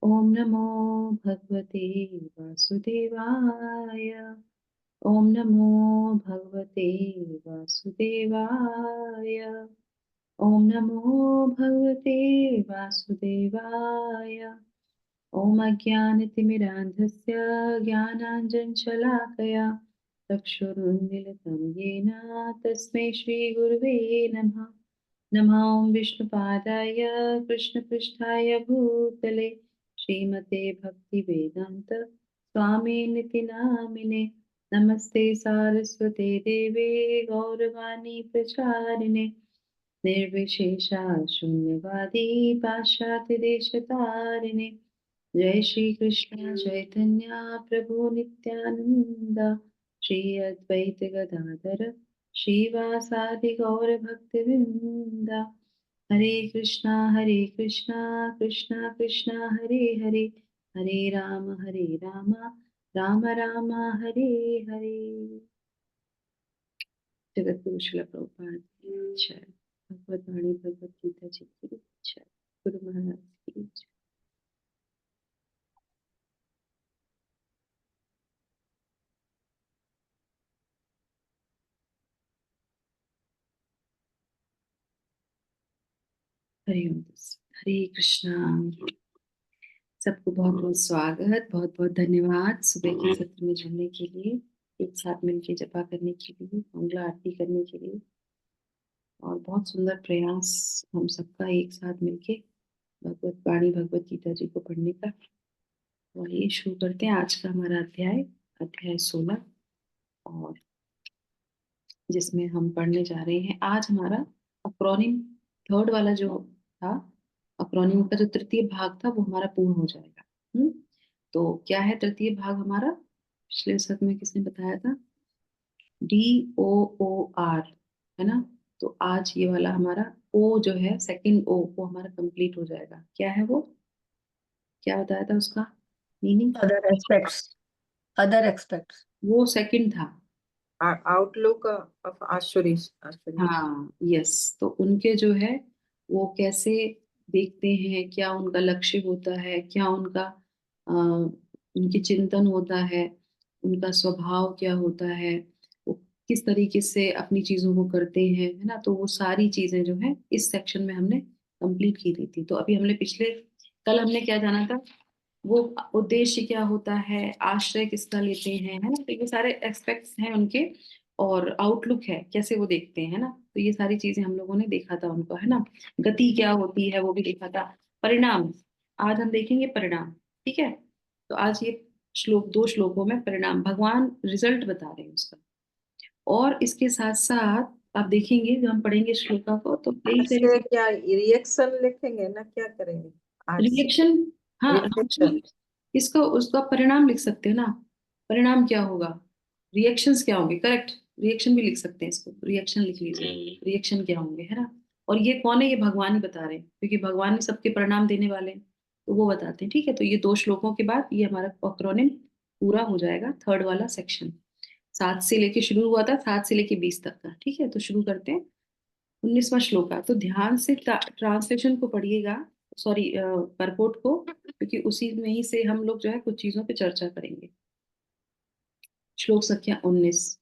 ओम नमो भगवते वासुदेवाय। ओम नमो भगवते वासुदेवाय। ओम नमो भगवते वासुदेवाय। ओम अज्ञानतिमिरान्धस्य ज्ञानाञ्जनशलाकया चक्षुरुन्मीलितं येन तस्मै श्रीगुरुवे नमः। नमः ॐ विष्णुपादाय कृष्णपृष्ठाय भूतले श्रीमते भक्तिवेदान्त स्वामिनिति नामिने। नमस्ते सारस्वते देवे गौरवाणी प्रचारिणे निर्विशेषा शून्यवादी पाश्चात्यदेशतारिणे। जय श्री कृष्ण चैतन्य प्रभु नित्यानंद श्री अद्वैत गदाधर श्रीवासादि गौर भक्तवृंद। हरे कृष्णा कृष्णा कृष्णा हरे हरे, हरे राम राम राम हरे हरे। जगत गुरु श्रील प्रभुपाद की जय। भगवत वाणी भगवत गीता जी की जय। गुरु महाराज की जय। हरिओम। हरे कृष्णा। सबको बहुत बहुत स्वागत, बहुत बहुत धन्यवाद सुबह के सत्र में जुड़ने के लिए, एक साथ मिलके जपा करने के लिए, मंगला आरती करने के लिए, और बहुत सुंदर प्रयास हम सबका एक साथ मिलके भगवत वाणी भगवत गीता जी को पढ़ने का। और ये शुरू करते हैं आज का हमारा अध्याय 16, और जिसमें हम पढ़ने जा रहे हैं आज हमारा अक्रोनिम थर्ड वाला जो था, अक्रोनिम का जो तृतीय भाग था वो हमारा पूर्ण हो जाएगा। तो क्या है तृतीय भाग हमारा? पिछले सत्र में किसने बताया था? DOOR, है ना? तो आज ये वाला हमारा ओ जो है, सेकंड ओ, वो हमारा कंप्लीट हो जाएगा। क्या है वो? क्या बताया था उसका meaning? Other aspects, other aspects, वो सेकंड था। आउटलुक ऑफ आशुरीश। हाँ, यस। तो उनके जो है वो कैसे देखते हैं, क्या उनका लक्ष्य होता है, क्या उनका उनकी चिंतन होता है, उनका स्वभाव क्या होता है, वो किस तरीके से अपनी चीजों को करते हैं, है ना? तो वो सारी चीजें जो है इस सेक्शन में हमने कंप्लीट की थी। तो अभी हमने कल हमने क्या जाना था? वो उद्देश्य क्या होता है, आश्रय किसका लेते हैं, है ना? तो ये सारे एस्पेक्ट्स हैं उनके, और आउटलुक है कैसे वो देखते हैं, है ना? तो ये सारी चीजें हम लोगों ने देखा था उनको, है ना? गति क्या होती है वो भी देखा था। परिणाम, आज हम देखेंगे परिणाम। ठीक है? तो आज ये दो श्लोकों में परिणाम, भगवान रिजल्ट बता रहे हैं उसका। और इसके साथ साथ आप देखेंगे जब हम पढ़ेंगे श्लोका को तो कई सारी से क्या रिएक्शन लिखेंगे ना, क्या करेंगे आज? रिएक्शन। हाँ, रिफ्लेक्शन। इसका उसका परिणाम लिख सकते हैं ना। परिणाम क्या होगा, रिएक्शंस क्या होंगे, करेक्ट। रिएक्शन भी लिख सकते हैं, इसको रिएक्शन लिख लीजिए, रिएक्शन क्या होंगे, है ना? और ये कौन है? ये भगवान ही बता रहे हैं, क्योंकि भगवान ही सबके परिणाम देने वाले हैं, तो वो बताते हैं। ठीक है? तो ये दो श्लोकों के बाद ये हमारा एक्रोनिम पूरा हो जाएगा, थर्ड वाला सेक्शन। 7 से लेके शुरू हुआ था, 7 से लेके 20 तक का। ठीक है? तो शुरू करते हैं 19वां श्लोक का। तो ध्यान से ट्रांसलेशन को पढ़िएगा, सॉरी परपोर्ट को, क्योंकि उसी में ही से हम लोग जो है कुछ चीजों पे चर्चा करेंगे। श्लोक संख्या 19।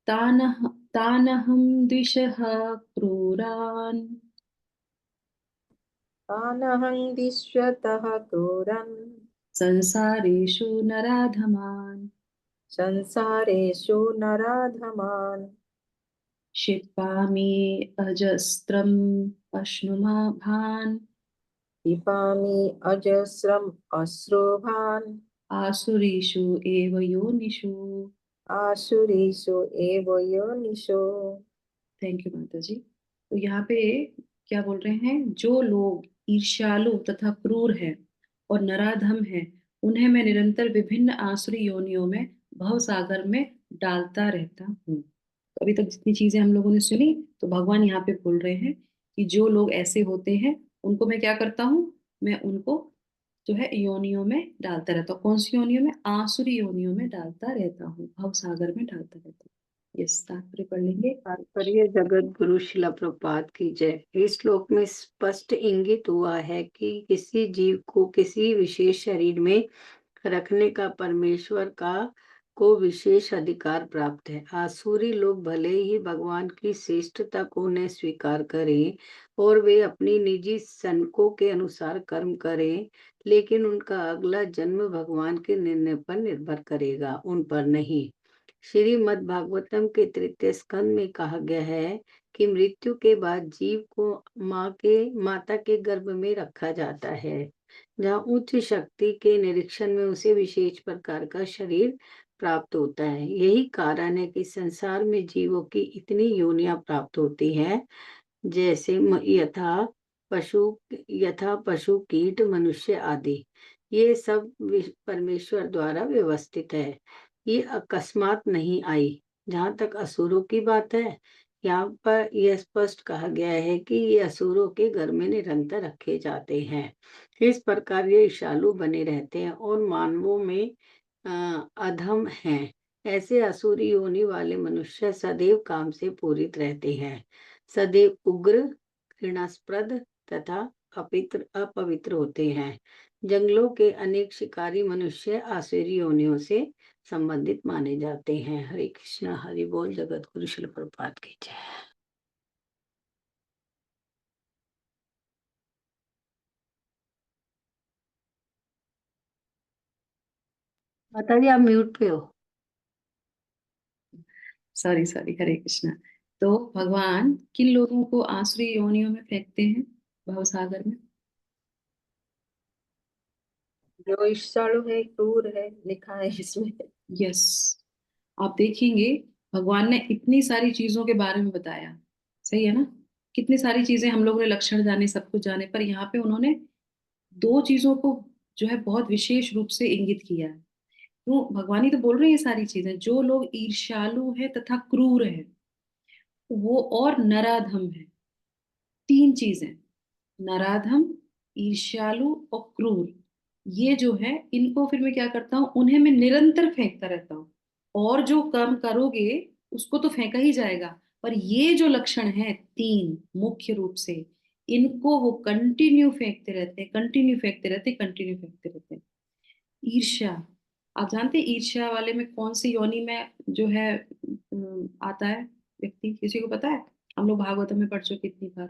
तानह तानहं द्विषः क्रूरान् तानहं दिश्यतः क्रूरन् संसारेषु नराधमान् संसारेषु नराधमान् क्षिपामि अजस्रम् अश्नुमाभान् पिबामि अजस्रम् अश्रुभान् आसुरीषु एव योनिषु। आसुरीषु एव योनिषु। थैंक यू माता जी। तो यहाँ पे क्या बोल रहे हैं? जो लोग ईर्ष्यालु तथा क्रूर हैं और नराधम हैं, उन्हें मैं निरंतर विभिन्न आसुरी योनियों में, भव सागर में डालता रहता हूँ। तो अभी तक जितनी चीजें हम लोगों ने सुनी, तो भगवान यहाँ पे बोल रहे हैं कि जो लोग ऐसे होते हैं उनको मैं क्या करता हूँ? मैं उनको जो है योनियों में डालता रहता हूँ। कौन सी योनियों में? आसुरी योनियों में डालता रहता हूँ, भव सागर में डालता रहता हूँ। यस, तात्पर्य पढ़ लेंगे। तात्पर्य जगत गुरु शिला प्रभुपाद की जय। इस श्लोक में स्पष्ट इंगित हुआ है कि किसी जीव को किसी विशेष शरीर में रखने का परमेश्वर का को विशेष अधिकार प्राप्त है। आसुरी लोग भले ही भगवान की श्रेष्ठता को न स्वीकार करें और वे अपनी निजी सनकों के अनुसार कर्म करें, लेकिन उनका अगला जन्म भगवान के निर्णय पर निर्भर करेगा, उन पर नहीं। श्रीमद् भागवतम के तृतीय स्कंद में कहा गया है कि मृत्यु के बाद जीव को माता के गर्भ में रखा जाता है, जहाँ उच्च शक्ति के निरीक्षण में उसे विशेष प्रकार का शरीर प्राप्त होता है। यही कारण है कि संसार में जीवों की इतनी योनियां प्राप्त होती हैं, जैसे यथा पशु कीट मनुष्य आदि। ये सब परमेश्वर द्वारा व्यवस्थित है, ये अकस्मात नहीं आई। जहाँ तक असुरों की बात है, यहाँ पर यह स्पष्ट कहा गया है कि ये असुरों के घर में निरंतर रखे जाते हैं। इस प्रकार ये ईर्ष्यालु बने रहते हैं और मानवों में अधम हैं। ऐसे असुरी योनि वाले मनुष्य सदैव काम से पूरित रहते हैं, सदैव उग्र, घृणास्पद तथा अपवित्र होते हैं। जंगलों के अनेक शिकारी मनुष्य आसुरी योनियों से संबंधित माने जाते हैं। हरे कृष्णा, हरि बोल। जगत गुरु शिल प्रभुपाद की जय। माता जी, आप म्यूट पे हो। सॉरी सॉरी, हरे कृष्णा। तो भगवान किन लोगों को आसुरी योनियों में फेंकते हैं, भवसागर में? जो ईर्ष्यालु है, क्रूर है, लिखा है इसमें। यस, आप देखेंगे भगवान ने इतनी सारी चीजों के बारे में बताया, सही है ना? कितनी सारी चीजें हम लोगों ने लक्षण जाने, सब कुछ जाने, पर यहाँ पे उन्होंने दो चीजों को जो है बहुत विशेष रूप से इंगित किया है। तो भगवान ही तो बोल रहे हैं ये सारी चीजें, जो लोग ईर्ष्यालु है तथा क्रूर है, वो और नराधम है। तीन चीजें, नराधम, ईर्ष्यालु और क्रूर, ये जो है इनको फिर मैं क्या करता हूँ, उन्हें मैं निरंतर फेंकता रहता हूँ। और जो कर्म करोगे उसको तो फेंका ही जाएगा, पर ये जो लक्षण है तीन मुख्य रूप से, इनको वो कंटिन्यू फेंकते रहते हैं, कंटिन्यू फेंकते रहते हैं, कंटिन्यू फेंकते रहते हैं। ईर्ष्या, आप जानते हैं ईर्ष्या वाले में कौन सी योनि में जो है आता है व्यक्ति, किसी को पता है? हम लोग भागवत में पढ़ चुके कितनी बार,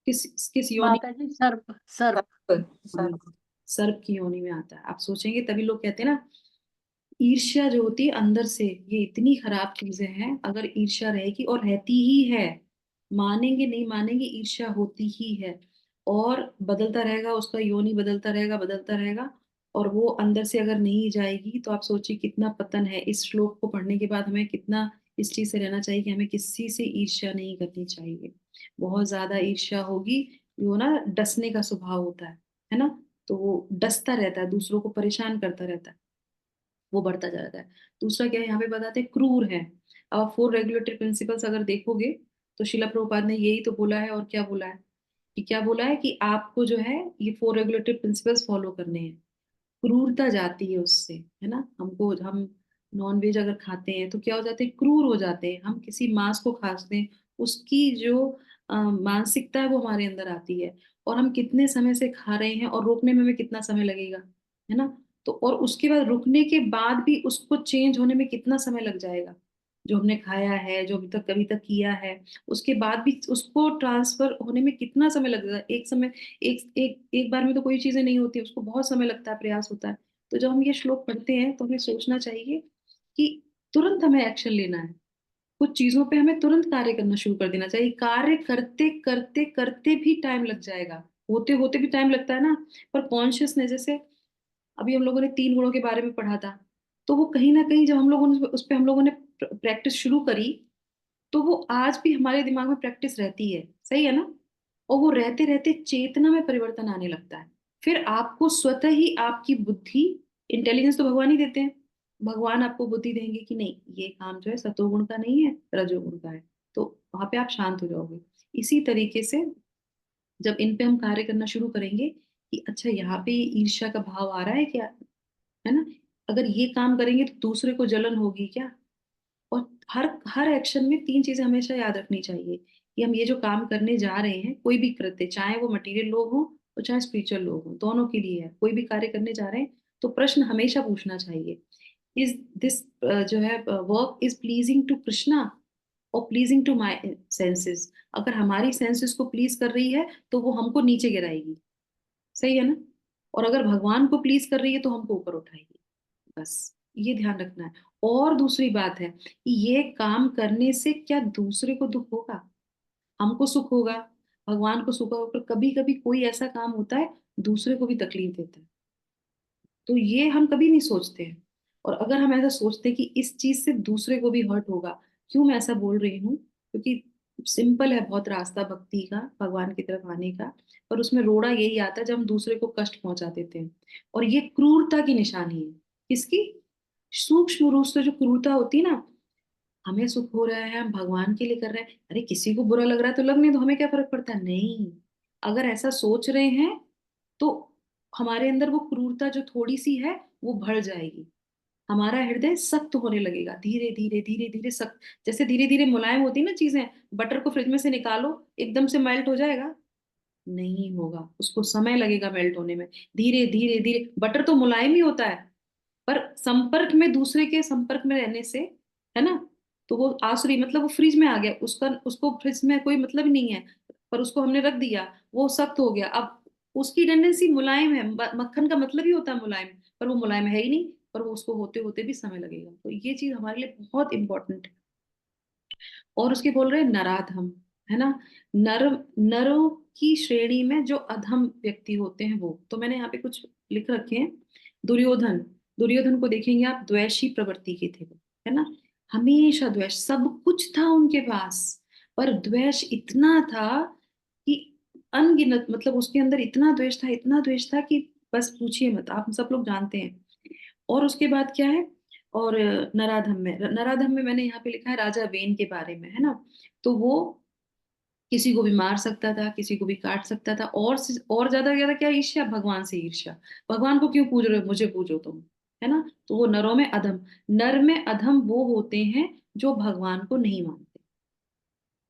किस किस योनि? माता जी, सर्प सर्प। सर्प, सर्प। सर्प की योनि में आता है। आप सोचेंगे, तभी लोग कहते हैं ना, ईर्ष्या जो होती है अंदर से, ये इतनी खराब चीजें हैं। अगर ईर्ष्या रहेगी, और रहती ही है, मानेंगे नहीं मानेंगे, ईर्ष्या होती ही है, और बदलता रहेगा, उसका योनि बदलता रहेगा, बदलता रहेगा। और वो अंदर से अगर नहीं जाएगी तो आप सोचिए कितना पतन है। इस श्लोक को पढ़ने के बाद हमें कितना इस चीज से रहना चाहिए कि हमें किसी से ईर्ष्या नहीं करनी चाहिए। बहुत ज्यादा ईर्ष्या होगी, वो ना डसने का स्वभाव होता है ना? तो वो डसता रहता है, दूसरों को परेशान करता रहता है, वो बढ़ता जाता है। दूसरा क्या है, यहाँ पे बताते हैं क्रूर है। अब आप फोर रेगुलेटरी प्रिंसिपल्स अगर देखोगे, तो शिला प्रभुपाद ने यही तो बोला है। और क्या बोला है, कि क्या बोला है कि आपको जो है ये फोर रेगुलेटरी प्रिंसिपल्स फॉलो करने हैं। क्रूरता जाती है उससे, है ना? हम नॉन वेज अगर खाते हैं तो क्या हो जाते हैं, क्रूर हो जाते हैं। हम किसी मांस को खाते हैं, उसकी जो मानसिकता है वो हमारे अंदर आती है। और हम कितने समय से खा रहे हैं, और रोकने में हमें कितना समय लगेगा, है ना? तो और उसके बाद रुकने के बाद भी उसको चेंज होने में कितना समय लग जाएगा, जो हमने खाया है, जो अभी तक कभी तक किया है, उसके बाद भी उसको ट्रांसफर होने में कितना समय लगेगा। एक समय, एक एक एक बार में तो कोई चीजें नहीं होती, उसको बहुत समय लगता है, प्रयास होता है। तो जब हम ये श्लोक पढ़ते हैं तो हमें सोचना चाहिए कि तुरंत हमें एक्शन लेना है। कुछ चीजों पे हमें तुरंत कार्य करना शुरू कर देना चाहिए। कार्य करते करते करते भी टाइम लग जाएगा, होते होते भी टाइम लगता है ना। पर कॉन्शियसनेस, जैसे अभी हम लोगों ने तीन गुणों के बारे में पढ़ा था, तो वो कहीं ना कहीं जब हम लोगों ने उस पे हम लोगों ने प्रैक्टिस शुरू करी, तो वो आज भी हमारे दिमाग में प्रैक्टिस रहती है, सही है ना? और वो रहते रहते चेतना में परिवर्तन आने लगता है। फिर आपको स्वतः ही आपकी बुद्धि, इंटेलिजेंस तो भगवान ही देते हैं, भगवान आपको बुद्धि देंगे कि नहीं, ये काम जो है सतोगुण का नहीं है, रजोगुण का है। तो वहां पे आप शांत हो जाओगे। इसी तरीके से जब इन पे हम कार्य करना शुरू करेंगे कि अच्छा यहाँ पे ये ईर्ष्या का भाव आ रहा है क्या, है ना? अगर ये काम करेंगे तो दूसरे को जलन होगी क्या, और हर एक्शन में 3 चीजें हमेशा याद रखनी चाहिए कि हम ये जो काम करने जा रहे हैं, कोई भी कृत्य, चाहे वो मटेरियल लोग हो और चाहे स्पिरिचुअल लोग हो, दोनों के लिए है। कोई भी कार्य करने जा रहे हैं तो प्रश्न हमेशा पूछना चाहिए, इज दिस जो है work is pleasing to Krishna और प्लीजिंग टू माई सेंसेस। अगर हमारी सेंसेस को प्लीज कर रही है तो वो हमको नीचे गिराएगी, सही है ना? और अगर भगवान को प्लीज कर रही है तो हमको ऊपर उठाएगी। बस ये ध्यान रखना है। और दूसरी बात है कि ये काम करने से क्या दूसरे को दुख होगा? हमको सुख होगा, भगवान को सुख होगा, पर कभी कभी कोई ऐसा काम होता है दूसरे को भी तकलीफ देता है। तो ये हम कभी नहीं सोचते हैं। और अगर हम ऐसा सोचते हैं कि इस चीज से दूसरे को भी हर्ट होगा, क्यों मैं ऐसा बोल रही हूँ? क्योंकि सिंपल है बहुत रास्ता भक्ति का, भगवान की तरफ आने का, पर उसमें रोड़ा यही आता है जब हम दूसरे को कष्ट पहुंचा देते हैं। और ये क्रूरता की निशानी है। किसकी? सूक्ष्म रूप से जो क्रूरता होती है ना, हमें सुख हो रहा है, हम भगवान के लिए कर रहे हैं, अरे किसी को बुरा लग रहा है तो लगने दो, हमें क्या फर्क पड़ता है? नहीं, अगर ऐसा सोच रहे हैं तो हमारे अंदर वो क्रूरता जो थोड़ी सी है वो बढ़ जाएगी। हमारा हृदय सख्त होने लगेगा, धीरे धीरे धीरे धीरे सख्त। जैसे धीरे धीरे मुलायम होती है ना चीजें, बटर को फ्रिज में से निकालो एकदम से मेल्ट हो जाएगा? नहीं होगा, उसको समय लगेगा मेल्ट होने में। धीरे धीरे धीरे बटर तो मुलायम ही होता है, पर संपर्क में, दूसरे के संपर्क में रहने से, है ना, तो वो आसुरी, मतलब वो फ्रिज में आ गया, उसका उसको फ्रिज में कोई मतलब ही नहीं है, पर उसको हमने रख दिया, वो सख्त हो गया। अब उसकी टेंडेंसी मुलायम है, मक्खन का मतलब ही होता है मुलायम, पर वो मुलायम है ही नहीं, पर वो उसको होते होते भी समय लगेगा। तो ये चीज हमारे लिए बहुत इंपॉर्टेंट है। और उसके बोल रहे हैं नराधम, है ना, नर, नरों की श्रेणी में जो अधम व्यक्ति होते हैं वो, तो मैंने यहाँ पे कुछ लिख रखे हैं। दुर्योधन, दुर्योधन को देखेंगे आप, द्वेषी प्रवृत्ति के थे वो, है ना, हमेशा द्वेष, सब कुछ था उनके पास, पर द्वेष इतना था कि अनगिनत, मतलब उसके अंदर इतना द्वेष था, इतना द्वेष था कि बस पूछिए मत, आप सब लोग जानते हैं। और उसके बाद क्या है? और नराधम में, नराधम में मैंने यहाँ पे लिखा है राजा वेन के बारे में, है ना, तो वो किसी को भी मार सकता था, किसी को भी काट सकता था, और ज्यादा ज्यादा क्या ईर्ष्या, भगवान से ईर्ष्या। भगवान को क्यों पूज रहे हो, मुझे पूजो तुम, है ना। तो वो नरों में अधम, नर में अधम वो होते हैं जो भगवान को नहीं मानते।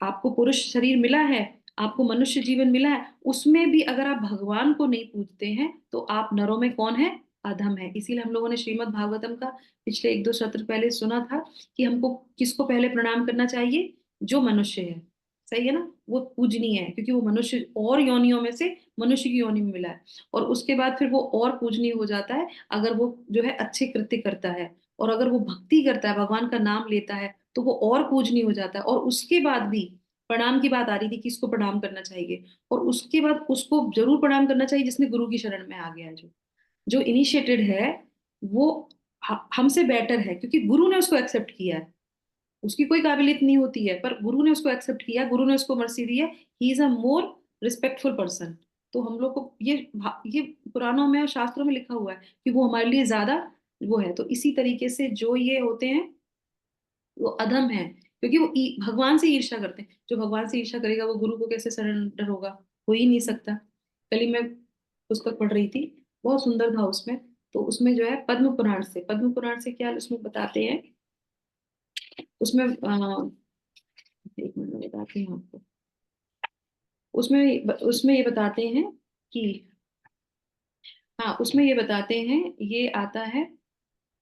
आपको पुरुष शरीर मिला है, आपको मनुष्य जीवन मिला है, उसमें भी अगर आप भगवान को नहीं पूजते हैं तो आप नरों में कौन है? अधम है। इसीलिए हम लोगों ने श्रीमद् भागवतम का पिछले 1-2 सत्र पहले सुना था कि हमको किसको पहले प्रणाम करना चाहिए? जो मनुष्य है, सही है ना, वो पूजनीय है, क्योंकि वो मनुष्य और योनियों में से मनुष्य की योनि में मिला है। और उसके बाद फिर वो और पूजनीय हो जाता है अगर वो जो है अच्छे कृत्य करता है, और अगर वो भक्ति करता है, भगवान का नाम लेता है, तो वो और पूजनीय हो जाता है। और उसके बाद भी प्रणाम की बात आ रही थी, किसको प्रणाम करना चाहिए, और उसके बाद उसको जरूर प्रणाम करना चाहिए जिसने गुरु की शरण में आ गया है, जो जो इनिशिएटेड है, वो हमसे बेटर है, क्योंकि गुरु ने उसको एक्सेप्ट किया है। उसकी कोई काबिलियत नहीं होती है, पर गुरु ने उसको एक्सेप्ट किया, गुरु ने उसको मर्सी दी है, he is a more respectful person. तो हम लोग को ये पुराणों में और शास्त्रों में लिखा हुआ है कि वो हमारे लिए ज्यादा वो है। तो इसी तरीके से जो ये होते हैं वो अधम है, क्योंकि वो भगवान से ईर्ष्या करते हैं। जो भगवान से ईर्ष्या करेगा वो गुरु को कैसे सरेंडर होगा? हो ही नहीं सकता। कल ही मैं पुस्तक पढ़ रही थी, बहुत सुंदर था उसमें। तो उसमें जो है पद्म पुराण से, पद्म पुराण से क्या उसमें बताते हैं, उसमें एक मिनट में बताती हूँ आपको। उसमें उसमें ये बताते हैं कि, हाँ उसमें ये बताते हैं, ये आता है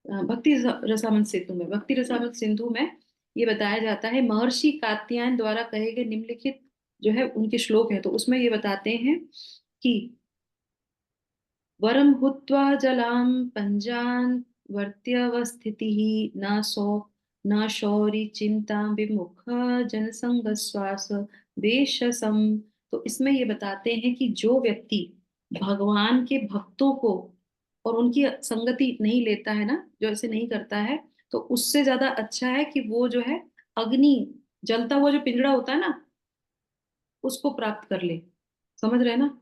भक्ति रसामृत सिंधु में, भक्ति रसामृत सिंधु में ये बताया जाता है, महर्षि कात्यायन द्वारा कहे गए निम्नलिखित जो है उनके श्लोक है। तो उसमें ये बताते हैं कि वरम हुत्वा जलां पंजान वर्त्यवस्थितिः न सौ न शौरी चिंता विमुख जनसंग श्वास वेशसम। तो इसमें ये बताते हैं कि जो व्यक्ति भगवान के भक्तों को और उनकी संगति नहीं लेता है ना, जो ऐसे नहीं करता है, तो उससे ज्यादा अच्छा है कि वो जो है अग्नि, जलता हुआ जो पिंजड़ा होता है ना, उसको प्राप्त कर ले। समझ रहे हैं ना?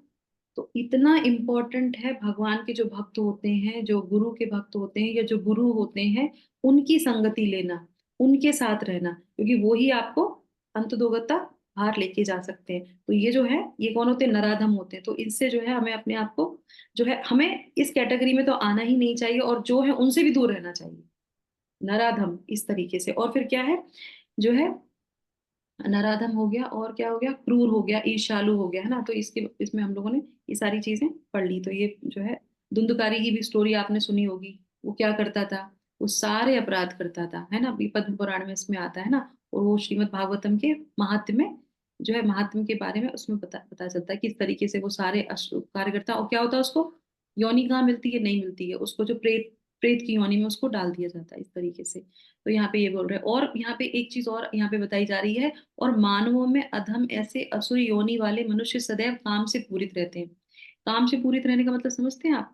तो इतना इम्पोर्टेंट है भगवान के जो भक्त होते हैं, जो गुरु के भक्त होते हैं, या जो गुरु होते हैं, उनकी संगति लेना, उनके साथ रहना, क्योंकि वो ही आपको अंतदोगता बाहर लेके जा सकते हैं। तो ये जो है, ये कौन होते हैं? नराधम होते हैं। तो इससे जो है हमें अपने आप को जो है, हमें इस कैटेगरी में तो आना ही नहीं चाहिए, और जो है उनसे भी दूर रहना चाहिए। नराधम, इस तरीके से। और फिर क्या है जो है, नराधम हो गया, और क्या हो गया, क्रूर हो गया, ईर्ष्यालु हो गया, है ना। तो इसमें हम लोगों ने ये सारी चीजें पढ़ ली। तो ये जो है, धुंधकारी की भी स्टोरी आपने सुनी होगी। वो क्या करता था, वो सारे अपराध करता था, है ना। अभी पद्म पुराण में इसमें आता है ना। और वो श्रीमद् भागवतम के महात्म्य में जो है, महात्म्य के बारे में उसमें पता पता चलता है किस तरीके से वो सारे कार्य करता है। और क्या होता है, उसको योनि कहाँ मिलती है, नहीं मिलती है उसको, जो प्रेत प्रेत की योनि में उसको डाल दिया जाता है, इस तरीके से। तो यहाँ पे ये बोल रहे हैं। और यहाँ पे एक चीज और यहाँ पे बताई जा रही है, और मानवों में अधम ऐसे असुर योनि वाले मनुष्य सदैव काम से पूरित रहते हैं। काम से पूरित रहने का मतलब समझते हैं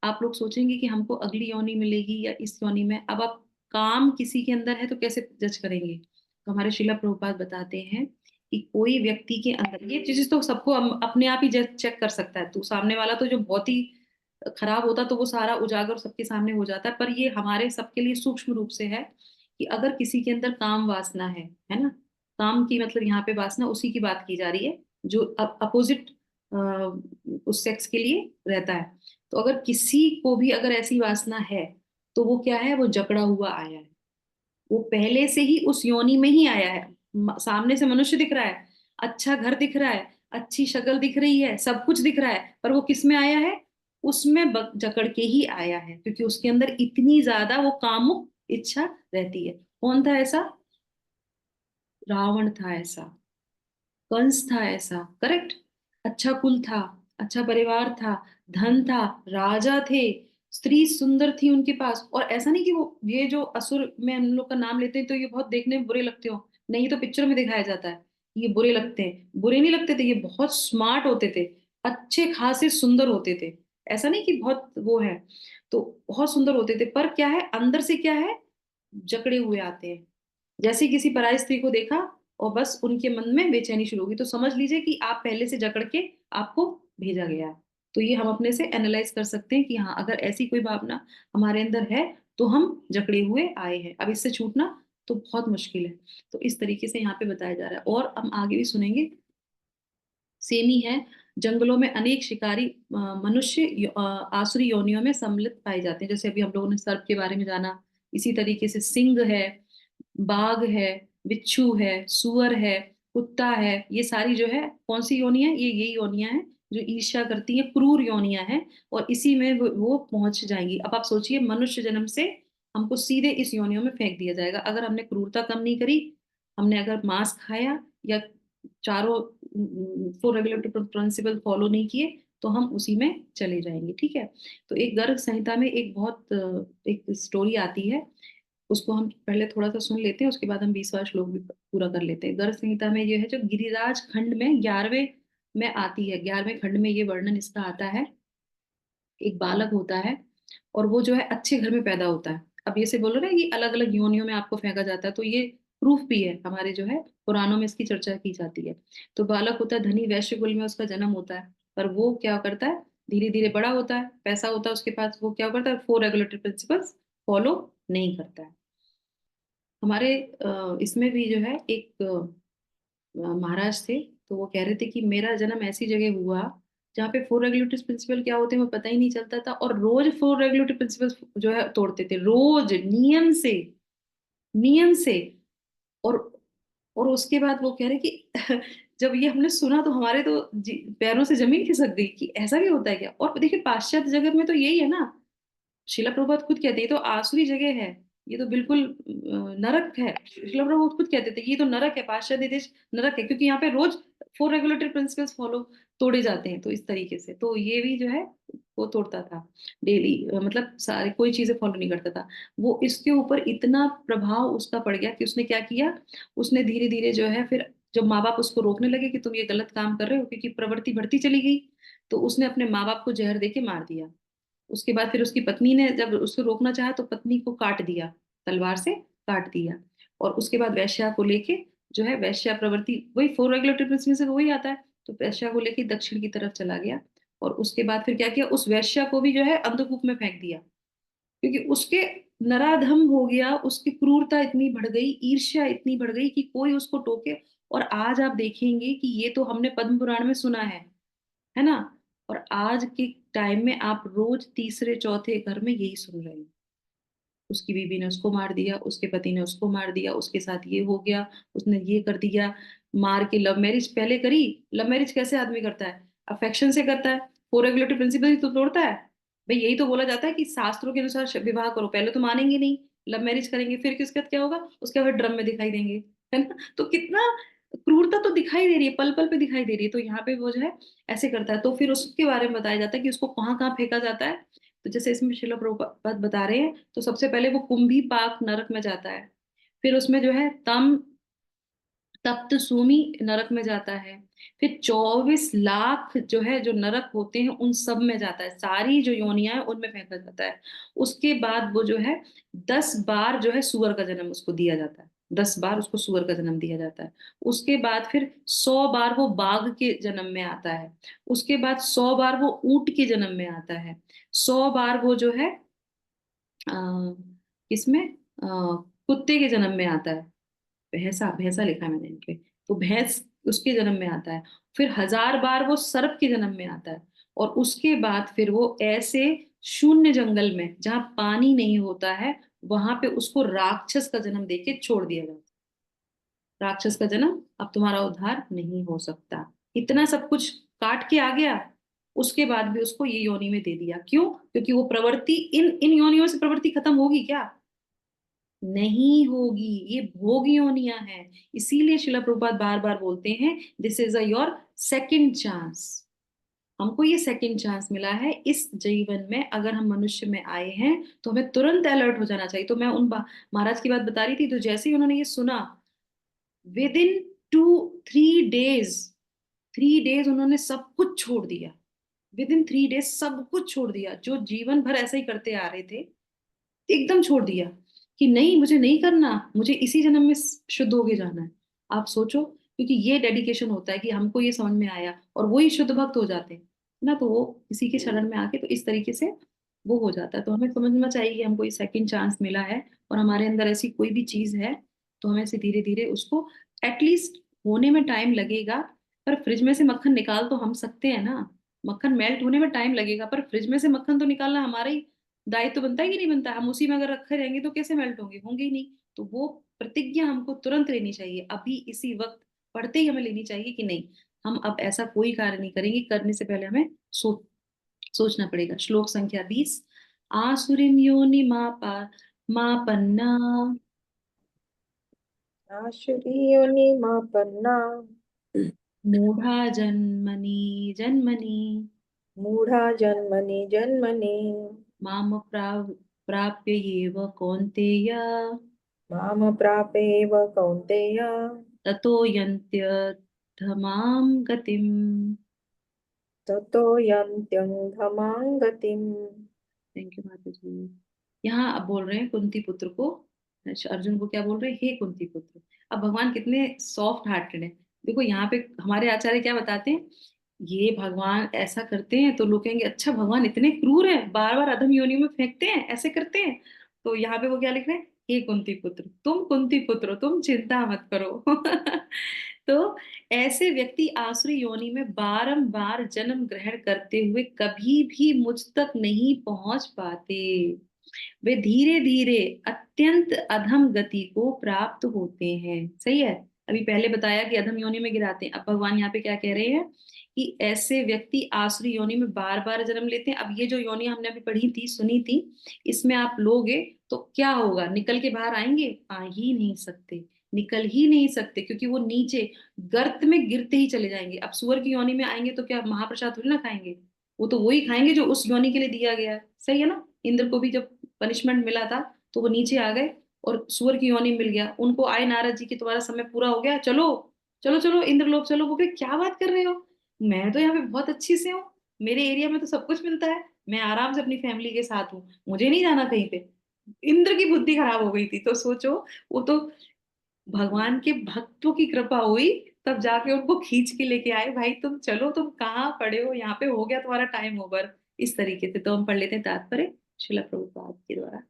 आप लोग सोचेंगे कि हमको अगली योनि मिलेगी या इस योनि में। अब आप काम किसी के अंदर है तो कैसे जज करेंगे। तो हमारे शिला प्रभुपाद बताते हैं कि कोई व्यक्ति के अंदर, ये चीज तो सबको अपने आप ही चेक कर सकता है। तो सामने वाला तो जो बहुत ही खराब होता तो वो सारा उजागर सबके सामने हो जाता है, पर ये हमारे सबके लिए सूक्ष्म रूप से है कि अगर किसी के अंदर काम वासना है ना। काम की मतलब यहाँ पे वासना उसी की बात की जा रही है जो अपोजिट उस सेक्स के लिए रहता है। तो अगर किसी को भी अगर ऐसी वासना है, तो वो क्या है, वो जकड़ा हुआ आया है। वो पहले से ही उस योनि में ही आया है। सामने से मनुष्य दिख रहा है, अच्छा घर दिख रहा है, अच्छी शक्ल दिख रही है, सब कुछ दिख रहा है, पर वो किस में आया है, उसमें जकड़ के ही आया है, क्योंकि उसके अंदर इतनी ज्यादा वो कामुक इच्छा रहती है। कौन था ऐसा, रावण था ऐसा, कंस था ऐसा, करेक्ट। अच्छा कुल था, अच्छा परिवार था, धन था, राजा थे, स्त्री सुंदर थी उनके पास। और ऐसा नहीं कि वो ये जो असुर में हम लोग का नाम लेते हैं तो ये बहुत देखने में बुरे लगते हो, नहीं। तो पिक्चर में दिखाया जाता है ये बुरे लगते हैं, बुरे नहीं लगते थे, ये बहुत स्मार्ट होते थे, अच्छे खासे सुंदर होते थे। ऐसा नहीं कि बहुत वो है, तो बहुत सुंदर होते थे, पर क्या है अंदर से क्या है, जकड़े हुए आते हैं। जैसे किसी पराई स्त्री को देखा और बस उनके मन में बेचैनी शुरू होगी, तो समझ लीजिए कि आप पहले से जकड़ के आपको भेजा गया है। तो ये हम अपने से एनालाइज कर सकते हैं कि हाँ, अगर ऐसी कोई भावना हमारे अंदर है तो हम जकड़े हुए आए हैं, अब इससे छूटना तो बहुत मुश्किल है। तो इस तरीके से यहाँ पे बताया जा रहा है, और हम आगे भी सुनेंगे। सेम ही है, जंगलों में अनेक शिकारी मनुष्य आसुरी योनियों में सम्मिलित पाए जाते हैं। जैसे अभी हम लोगों ने सर्प के बारे में जाना, इसी तरीके से सिंह है, बाघ है, बिच्छू है, सुअर है, कुत्ता है। ये सारी जो है कौन सी योनियां, ये यही योनियां हैं जो ईर्ष्या करती हैं, क्रूर योनियां हैं। और इसी में वो पहुंच जाएंगी। अब आप सोचिए, मनुष्य जन्म से हमको सीधे इस योनियों में फेंक दिया जाएगा। अगर हमने क्रूरता कम नहीं करी, हमने अगर मांस खाया या चारों 4 रेगुलेटरी प्रिंसिपल फॉलो नहीं किए, तो हम उसी में चले जाएंगे, ठीक है। तो एक गर्ग संहिता में एक बहुत एक स्टोरी आती है, उसको हम पहले थोड़ा सा सुन लेते हैं, उसके बाद हम 20वां श्लोक भी पूरा कर लेते हैं। गर्ग संहिता में ये है जो गिरिराज खंड में 11वें में आती है, 11वें खंड में ये वर्णन इसका आता है। एक बालक होता है और वो जो है अच्छे घर में पैदा होता है। अब ये से बोलो ना, ये अलग अलग योनियों में आपको फेंका जाता है, तो ये प्रूफ भी है, हमारे जो है पुराणों में इसकी चर्चा की जाती है। तो बालक होता है, धनी वैश्य कुल में उसका जन्म होता है, पर वो क्या करता है, धीरे धीरे बड़ा होता है, पैसा होता है उसके पास, वो क्या करता है, 4 रेगुलेटरी प्रिंसिपल्स फॉलो नहीं करता है। हमारे इसमें भी जो है एक महाराज थे, तो वो कह रहे थे कि मेरा जन्म ऐसी जगह हुआ जहाँ पे 4 रेगुलेटरी प्रिंसिपल क्या होते हैं वो पता ही नहीं चलता था, और रोज 4 रेगुलेटरी प्रिंसिपल जो है तोड़ते थे, रोज नियम से, नियम से। और और उसके बाद वो कह रहे कि जब ये हमने सुना तो हमारे तो पैरों से जमीन खिसक गई कि ऐसा भी होता है क्या। और देखिए पाश्चात्य जगत में तो यही है ना, शिला प्रभुपाद खुद कहते हैं ये तो आसुरी जगह है, ये तो बिल्कुल नरक है। शिला प्रभुपाद खुद कहते थे ये तो नरक है, पाश्चात्य देश नरक है, क्योंकि यहाँ पे रोज 4 रेगुलेटरी प्रिंसिपल्स फॉलो तोड़े जाते हैं। तो इस तरीके से तो ये भी जो है वो तोड़ता था डेली, मतलब सारे कोई चीजें फॉलो नहीं करता था। वो इसके ऊपर इतना प्रभाव उसका पड़ गया कि उसने क्या किया, उसने धीरे धीरे जो है फिर जब माँ बाप उसको रोकने लगे कि तुम ये गलत काम कर रहे हो, क्योंकि प्रवृत्ति बढ़ती चली गई, तो उसने अपने माँ बाप को जहर दे के मार दिया। उसके बाद फिर उसकी पत्नी ने जब उसको रोकना चाहा तो पत्नी को काट दिया, तलवार से काट दिया। और उसके बाद वैश्या को लेके जो है, वैश्या प्रवृत्ति वही 4 रेगुलेटरी प्रिंसिपल से वही आता है, तो वैश्या को लेके दक्षिण की तरफ चला गया। और उसके बाद फिर क्या किया, उस वैश्या को भी जो है अंधकूप में फेंक दिया, क्योंकि उसके नराधम हो गया, उसकी क्रूरता इतनी बढ़ गई, ईर्ष्या इतनी बढ़ गई कि कोई उसको टोके। और आज आप देखेंगे कि ये तो हमने पद्म पुराण में सुना है ना। और आज के टाइम में आप रोज तीसरे चौथे घर में यही सुन रहे हैं। उसकी बीवी ने उसको मार दिया, उसके पति ने उसको मार दिया, उसके साथ ये हो गया, उसने ये कर दिया, मार के लव मैरिज पहले करी। लव मैरिज कैसे आदमी करता है? अफेक्शन से करता है। फॉर रेगुलेटरी प्रिंसिपल ही तो तोड़ता है। भाई यही तो बोला जाता है कि शास्त्रों के अनुसार विवाह करो, पहले तो मानेंगे नहीं, लव मैरिज करेंगे, फिर उसके बाद क्या होगा, उसके बाद ड्रम में दिखाई देंगे, है ना? तो कितना क्रूरता तो दिखाई दे रही है, पल पल पे दिखाई दे रही है। तो यहाँ पे वो जो है ऐसे करता है। तो फिर उसके बारे में बताया जाता है कि उसको कहाँ कहाँ फेंका जाता है। तो जैसे इसमें श्रील प्रभुपाद बता रहे हैं, तो सबसे पहले वो कुंभी पाक नरक में जाता है। फिर उसमें जो है तम तप्त सूमी नरक में जाता है। फिर 24 लाख जो है जो नरक होते हैं उन सब में जाता है, सारी जो योनियां हैं उनमें फेंका जाता है। उसके बाद वो जो है 10 बार जो है सुअर का जन्म उसको दिया जाता है, 10 बार उसको सुअर का जन्म दिया जाता है। उसके बाद फिर 100 बार वो बाघ के जन्म में आता है। उसके बाद 100 बार वो ऊंट के जन्म में आता है। 100 बार वो जो है आ, किसमें कुत्ते के जन्म में आता है। भैंसा भैंसा लिखा है मैंने इनके। तो भैंस उसके जन्म में आता है। फिर 1000 बार वो सर्प के जन्म में आता है। और उसके बाद फिर वो ऐसे शून्य जंगल में जहां पानी नहीं होता है, वहां पे उसको राक्षस का जन्म देके छोड़ दिया जाता है। राक्षस का जन्म, अब तुम्हारा उद्धार नहीं हो सकता। इतना सब कुछ काट के आ गया, उसके बाद भी उसको ये योनि में दे दिया। क्यों? क्योंकि वो प्रवृत्ति इन इन योनियों से प्रवृत्ति खत्म होगी क्या? नहीं होगी। ये भोग योनियां हैं। इसीलिए शिला प्रभुपाद बार बार बोलते हैं, this is a your second chance. हमको ये सेकंड चांस मिला है इस जीवन में। अगर हम मनुष्य में आए हैं तो हमें तुरंत अलर्ट हो जाना चाहिए। तो मैं महाराज की बात बता रही थी, तो जैसे ही उन्होंने ये सुना, विद इन 2-3 डेज, 3 डेज उन्होंने सब कुछ छोड़ दिया। विद इन 3 डेज सब कुछ छोड़ दिया, जो जीवन भर ऐसे ही करते आ रहे थे, एकदम छोड़ दिया कि नहीं, मुझे नहीं करना, मुझे इसी जन्म में शुद्ध होके जाना है। आप सोचो, क्योंकि ये डेडिकेशन होता है कि हमको ये समझ में आया और वो ही शुद्ध भक्त हो जाते हैं ना। तो वो किसी के शरण में आके तो इस तरीके से वो हो जाता है। तो हमें समझना चाहिए कि हमको ये सेकंड चांस मिला है, और हमारे अंदर ऐसी कोई भी चीज है तो हमें से धीरे धीरे उसको, एटलीस्ट होने में टाइम लगेगा, पर फ्रिज में से मक्खन निकाल तो हम सकते हैं ना। मक्खन मेल्ट होने में टाइम लगेगा, पर फ्रिज में से मक्खन तो निकालना हमारा ही दायित्व बनता है कि नहीं बनता? हम उसी में अगर रखे रहेंगे तो कैसे मेल्ट होंगे? होंगे ही नहीं। तो वो प्रतिज्ञा हमको तुरंत लेनी चाहिए, अभी इसी वक्त पढ़ते ही हमें लेनी चाहिए कि नहीं, हम अब ऐसा कोई कार्य नहीं करेंगे। करने से पहले हमें सोचना पड़ेगा। श्लोक संख्या 20। आसुरीम योनि मापन्ना आशुरीयोनिमापन्ना मूढ़ा जन्मनि जन्मनि मूढ़ा जन्मनि जन्मनि माम प्राप्य एव कौन्तेय माम प्रापेव कौन्तेय ततो यन्त्यधमां गतिम्। ततो यन्त्यन्धमां गतिम्। थैंक यू माता जी। यहाँ अब बोल रहे हैं कुंती पुत्र को, अर्जुन को क्या बोल रहे हैं? हे कुंती पुत्र। अब भगवान कितने सॉफ्ट हार्टेड हैं। देखो यहाँ पे हमारे आचार्य क्या बताते हैं, ये भगवान ऐसा करते हैं तो लोग कहेंगे अच्छा भगवान इतने क्रूर हैं, बार बार अधम योनि में फेंकते हैं, ऐसे करते हैं। तो यहाँ पे वो क्या लिख रहे हैं, हे कुंती पुत्र, तुम कुंती पुत्र हो, तुम चिंता मत करो। तो ऐसे व्यक्ति आसुरी योनि में बारंबार जन्म ग्रहण करते हुए कभी भी मुझ तक नहीं पहुंच पाते। वे धीरे धीरे अत्यंत अधम गति को प्राप्त होते हैं। सही है। अभी पहले बताया कि अधम योनि में गिराते हैं, अब भगवान यहाँ पे क्या कह रहे हैं कि ऐसे व्यक्ति आसुरी योनि में बार बार जन्म लेते हैं। अब ये जो योनि हमने अभी पढ़ी थी, सुनी थी, इसमें आप लोगे तो क्या होगा? निकल के बाहर आएंगे? आ ही नहीं सकते, निकल ही नहीं सकते, क्योंकि वो नीचे गर्त में गिरते ही चले जाएंगे। अब सुअर की योनि में आएंगे तो क्या महाप्रसाद थोड़ी ना खाएंगे? वो तो वही खाएंगे जो उस योनि के लिए दिया गया है। सही है ना? इंद्र को भी जब पनिशमेंट मिला था तो वो नीचे आ गए और सुअर की योनि मिल गया उनको। आए नारद जी की तुम्हारा समय पूरा हो गया, चलो चलो चलो इंद्रलोक चलो। वो कहे क्या बात कर रहे हो, मैं तो यहाँ पे बहुत अच्छी से हूँ, मेरे एरिया में तो सब कुछ मिलता है, मैं आराम से अपनी फैमिली के साथ हूँ, मुझे नहीं जाना कहीं पे। इंद्र की बुद्धि खराब हो गई थी। तो सोचो, वो तो भगवान के भक्तों की कृपा हुई, तब जाके उनको खींच के लेके आए, भाई तुम चलो, तुम कहाँ पड़े हो, यहाँ पे हो गया तुम्हारा टाइम ओवर। इस तरीके से। तो हम पढ़ लेते हैं तात्पर्य श्रील प्रभुपाद के द्वारा।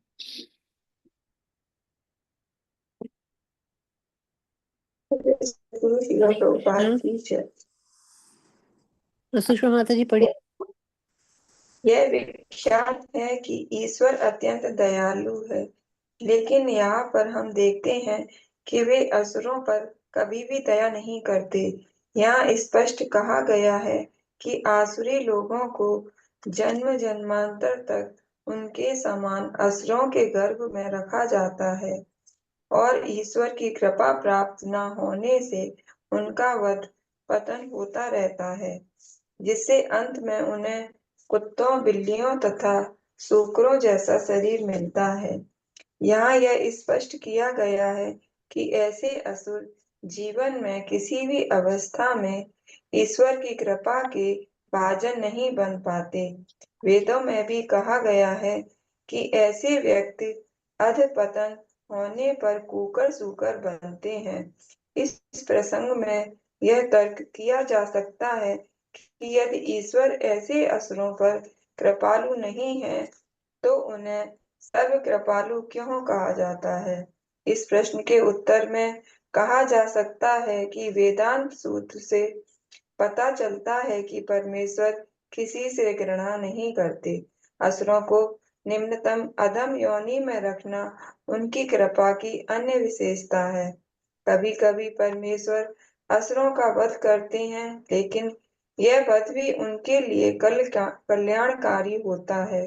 गुरु शिला प्रभुपाद की जय। सुषमा माता जी पढ़िए। यह विख्यात है कि ईश्वर अत्यंत दयालु है। लेकिन यहाँ पर हम देखते हैं कि वे असुरों पर कभी भी दया नहीं करते। यहाँ स्पष्ट कहा गया है कि आसुरी लोगों को जन्म जन्मांतर तक उनके समान असुरों के गर्भ में रखा जाता है और ईश्वर की कृपा प्राप्त न होने से उनका वध पतन होता रहता है, जिससे अंत में उन्हें कुत्तों, बिल्लियों तथा सूकरों जैसा शरीर मिलता है। यहाँ यह स्पष्ट किया गया है कि ऐसे असुर जीवन में किसी भी अवस्था में ईश्वर की कृपा के भाजन नहीं बन पाते। वेदों में भी कहा गया है कि ऐसे व्यक्ति अधपतन होने पर कुकर सूकर बनते हैं। इस प्रसंग में यह तर्क किया जा सकता है कि यदि ईश्वर ऐसे असुरों पर कृपालु नहीं है, तो उन्हें सर्व कृपालु क्यों कहा जाता है? इस प्रश्न के उत्तर में कहा जा सकता है कि वेदांत सूत्र से पता चलता है कि परमेश्वर किसी से घृणा नहीं करते। असुरों को निम्नतम अधम योनि में रखना उनकी कृपा की अन्य विशेषता है। कभी-कभी परमेश्वर असुरों का वध करते हैं, लेकिन यह वध भी उनके लिए कल्याणकारी होता है,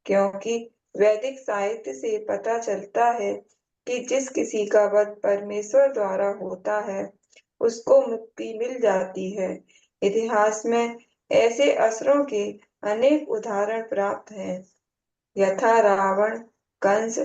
क्योंकि वैदिक साहित्य से पता चलता है कि जिस किसी का वध परमेश्वर द्वारा होता है, उसको मुक्ति मिल जाती है। इतिहास में ऐसे असुरों के अनेक उदाहरण प्राप्त हैं, यथा रावण, कंस,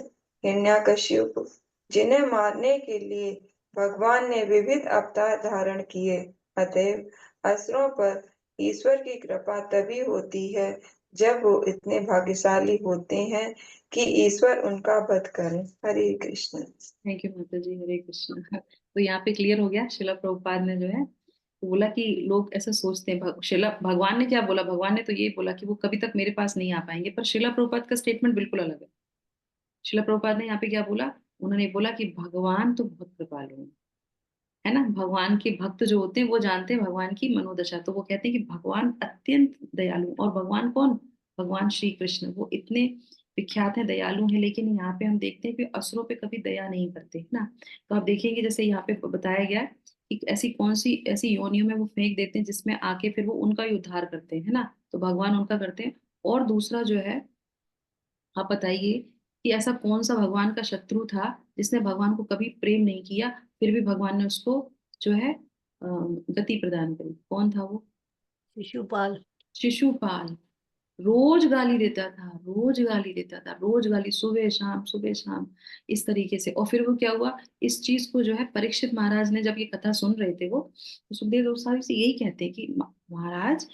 हिरण्यकशिपु, जिन्हें मारने के लिए भगवान ने विविध अवतार धारण किए। अतएव असुरों पर ईश्वर की कृपा तभी होती है जब वो इतने भाग्यशाली होते हैं कि ईश्वर उनका वध करे। हरे कृष्ण। थैंक यू माता जी, हरे कृष्ण। तो यहाँ पे क्लियर हो गया। शिला प्रभुपाद ने जो है वो बोला कि लोग ऐसे सोचते हैं। शिला भगवान ने क्या बोला? भगवान ने तो ये बोला कि वो कभी तक मेरे पास नहीं आ पाएंगे, पर शिला प्रभुपाद का स्टेटमेंट बिल्कुल अलग है। शिला प्रभुपाद ने यहाँ पे क्या बोला? उन्होंने बोला कि भगवान तो बहुत कृपालु है ना। भगवान के भक्त जो होते हैं वो जानते हैं भगवान की मनोदशा। तो वो कहते हैं कि भगवान अत्यंत दयालु। और भगवान कौन? भगवान श्री कृष्ण। वो इतने विख्यात हैं, दयालु हैं। लेकिन यहाँ पे हम देखते हैं कि असुरों पे कभी दया नहीं करते, है ना। तो आप देखेंगे जैसे यहाँ पे बताया गया है कि ऐसी कौन सी ऐसी योनियों में वो फेंक देते हैं जिसमें आके फिर वो उनका ही उद्धार करते हैं, है ना। तो भगवान उनका करते हैं। और दूसरा जो है, आप बताइए कि ऐसा कौन सा भगवान का शत्रु था जिसने भगवान को कभी प्रेम नहीं किया, फिर भी भगवान ने उसको जो है गति प्रदान करी? कौन था वो? शिशुपाल। शिशुपाल। रोज गाली देता था, रोज गाली देता था, रोज गाली, सुबह शाम सुबह शाम, इस तरीके से। और फिर वो क्या हुआ, इस चीज को जो है परीक्षित महाराज ने जब ये कथा सुन रहे थे, वो तो सुखदेव गोस्वामी से यही कहते हैं कि महाराज,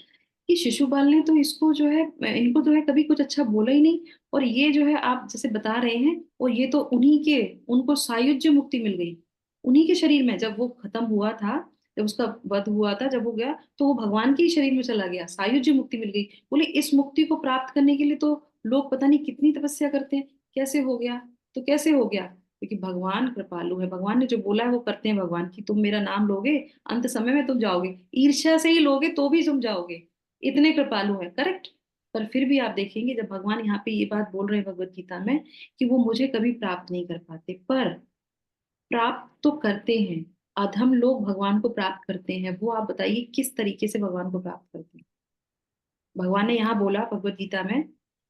कि शिशुपाल ने तो इसको जो है, इनको जो है कभी कुछ अच्छा बोला ही नहीं। और ये जो है आप जैसे बता रहे हैं, और ये तो उन्हीं के, उनको सायुज्य मुक्ति मिल गई उन्हीं के शरीर में। जब वो खत्म हुआ था, जब उसका वध हुआ था, जब वो गया तो वो भगवान के ही शरीर में चला गया, सायुज्य मुक्ति मिल गई। बोले इस मुक्ति को प्राप्त करने के लिए तो लोग पता नहीं कितनी तपस्या करते हैं, कैसे हो गया? तो कैसे हो गया? क्योंकि भगवान कृपालु है। भगवान ने जो बोला है वो करते हैं भगवान की। तुम मेरा नाम लोगे, अंत समय में तुम जाओगे, ईर्ष्या से ही लोगे तो भी तुम जाओगे, इतने कृपालु है, करेक्ट। पर फिर भी आप देखेंगे जब भगवान यहाँ पे ये बात बोल रहे हैं भगवत गीता में कि वो मुझे कभी प्राप्त नहीं कर पाते, पर प्राप्त तो करते हैं। अधम लोग भगवान को प्राप्त करते हैं। वो आप बताइए किस तरीके से भगवान को प्राप्त करते हैं? भगवान ने यहाँ बोला भगवत गीता में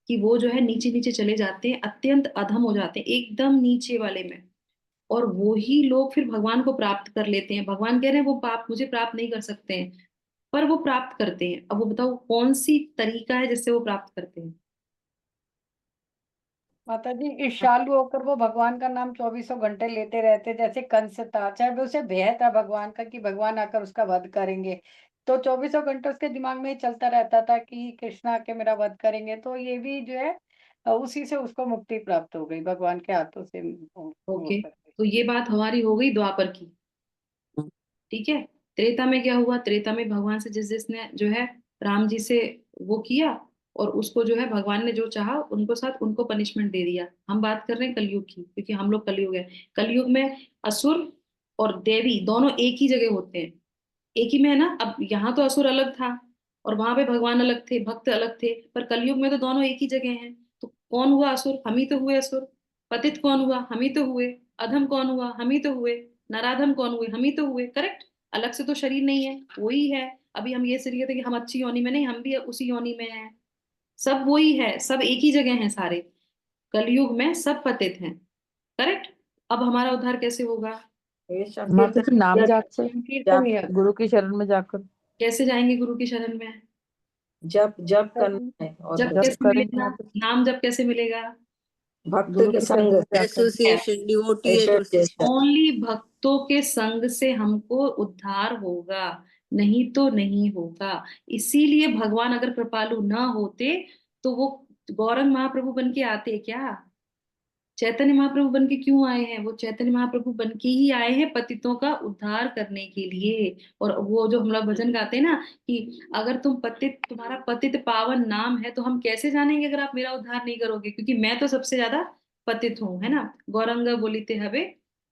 कि वो जो है नीचे नीचे चले जाते हैं, अत्यंत अधम हो जाते हैं, एकदम नीचे वाले में। और वो ही लोग फिर भगवान को प्राप्त कर लेते हैं। भगवान कह रहे हैं वो पाप मुझे प्राप्त नहीं कर सकते हैं, पर वो प्राप्त करते हैं। अब वो बताओ कौन सी तरीका है जिससे वो प्राप्त करते हैं? माता जी, ईर्ष्यालु होकर वो भगवान का नाम 24 घंटे लेते रहते, जैसे कंस था, चाहे वो उसे भय था भगवान का कि भगवान आकर उसका वध करेंगे, तो 24 घंटे उसके दिमाग में ही चलता रहता था कि कृष्ण आके मेरा वध करेंगे। तो ये भी जो है उसी से उसको मुक्ति प्राप्त हो गई भगवान के हाथों से वो ओके, करके। तो ये बात हमारी हो गई द्वापर की। ठीक है। त्रेता में क्या हुआ? त्रेता में भगवान से जिस जिसने जो है राम जी से वो किया, और उसको जो है भगवान ने जो चाहा उनको साथ उनको पनिशमेंट दे दिया। हम बात कर रहे हैं कलयुग की, क्योंकि हम लोग कलयुग है। कलयुग में असुर और देवी दोनों एक ही जगह होते हैं, एक ही में है ना। अब यहाँ तो असुर अलग था और वहां पे भगवान अलग थे, भक्त अलग थे, पर कलयुग में तो दोनों एक ही जगह हैं। तो कौन हुआ असुर? हम ही तो हुए असुर। पतित कौन हुआ? हम ही तो हुए। अधम कौन हुआ? हम ही तो हुए। नराधम कौन हुए? हम ही तो हुए। करेक्ट? अलग से तो शरीर नहीं है, वही है। अभी हम ये शरीर थे कि हम अच्छी योनि में नहीं, हम भी उसी योनि में हैं। सब वही है, सब एक ही जगह हैं सारे। कलयुग में सब पतित हैं। करेक्ट? अब हमारा उद्धार कैसे होगा? ये माता जी नाम जाप से, कीर्तन ही होता गुरु की शरण में जाकर कैसे जाएंगे गुरु की शरण में? जप जप है। करना है और जब जप कैसे करेंगे मिलेगा? माता जी, नाम जब कैसे मिलेगा? भक्त गुरु के की शरण संग में जाकर। Association, devotee association. ओनली भक्तों के संग से हमको उद्धार होगा, नहीं तो नहीं होगा। इसीलिए भगवान अगर कृपालु ना होते तो वो गौरंग महाप्रभु बन के आते क्या? चैतन्य महाप्रभु बन के क्यों आए हैं? वो चैतन्य महाप्रभु बन के ही आए हैं पतितों का उद्धार करने के लिए। और वो जो हम लोग भजन गाते हैं ना कि अगर तुम्हारा पतित पावन नाम है, तो हम कैसे जानेंगे अगर आप मेरा उद्धार नहीं करोगे? क्योंकि मैं तो सबसे ज्यादा पतित हूँ, है ना। गौरंग बोलिते हवे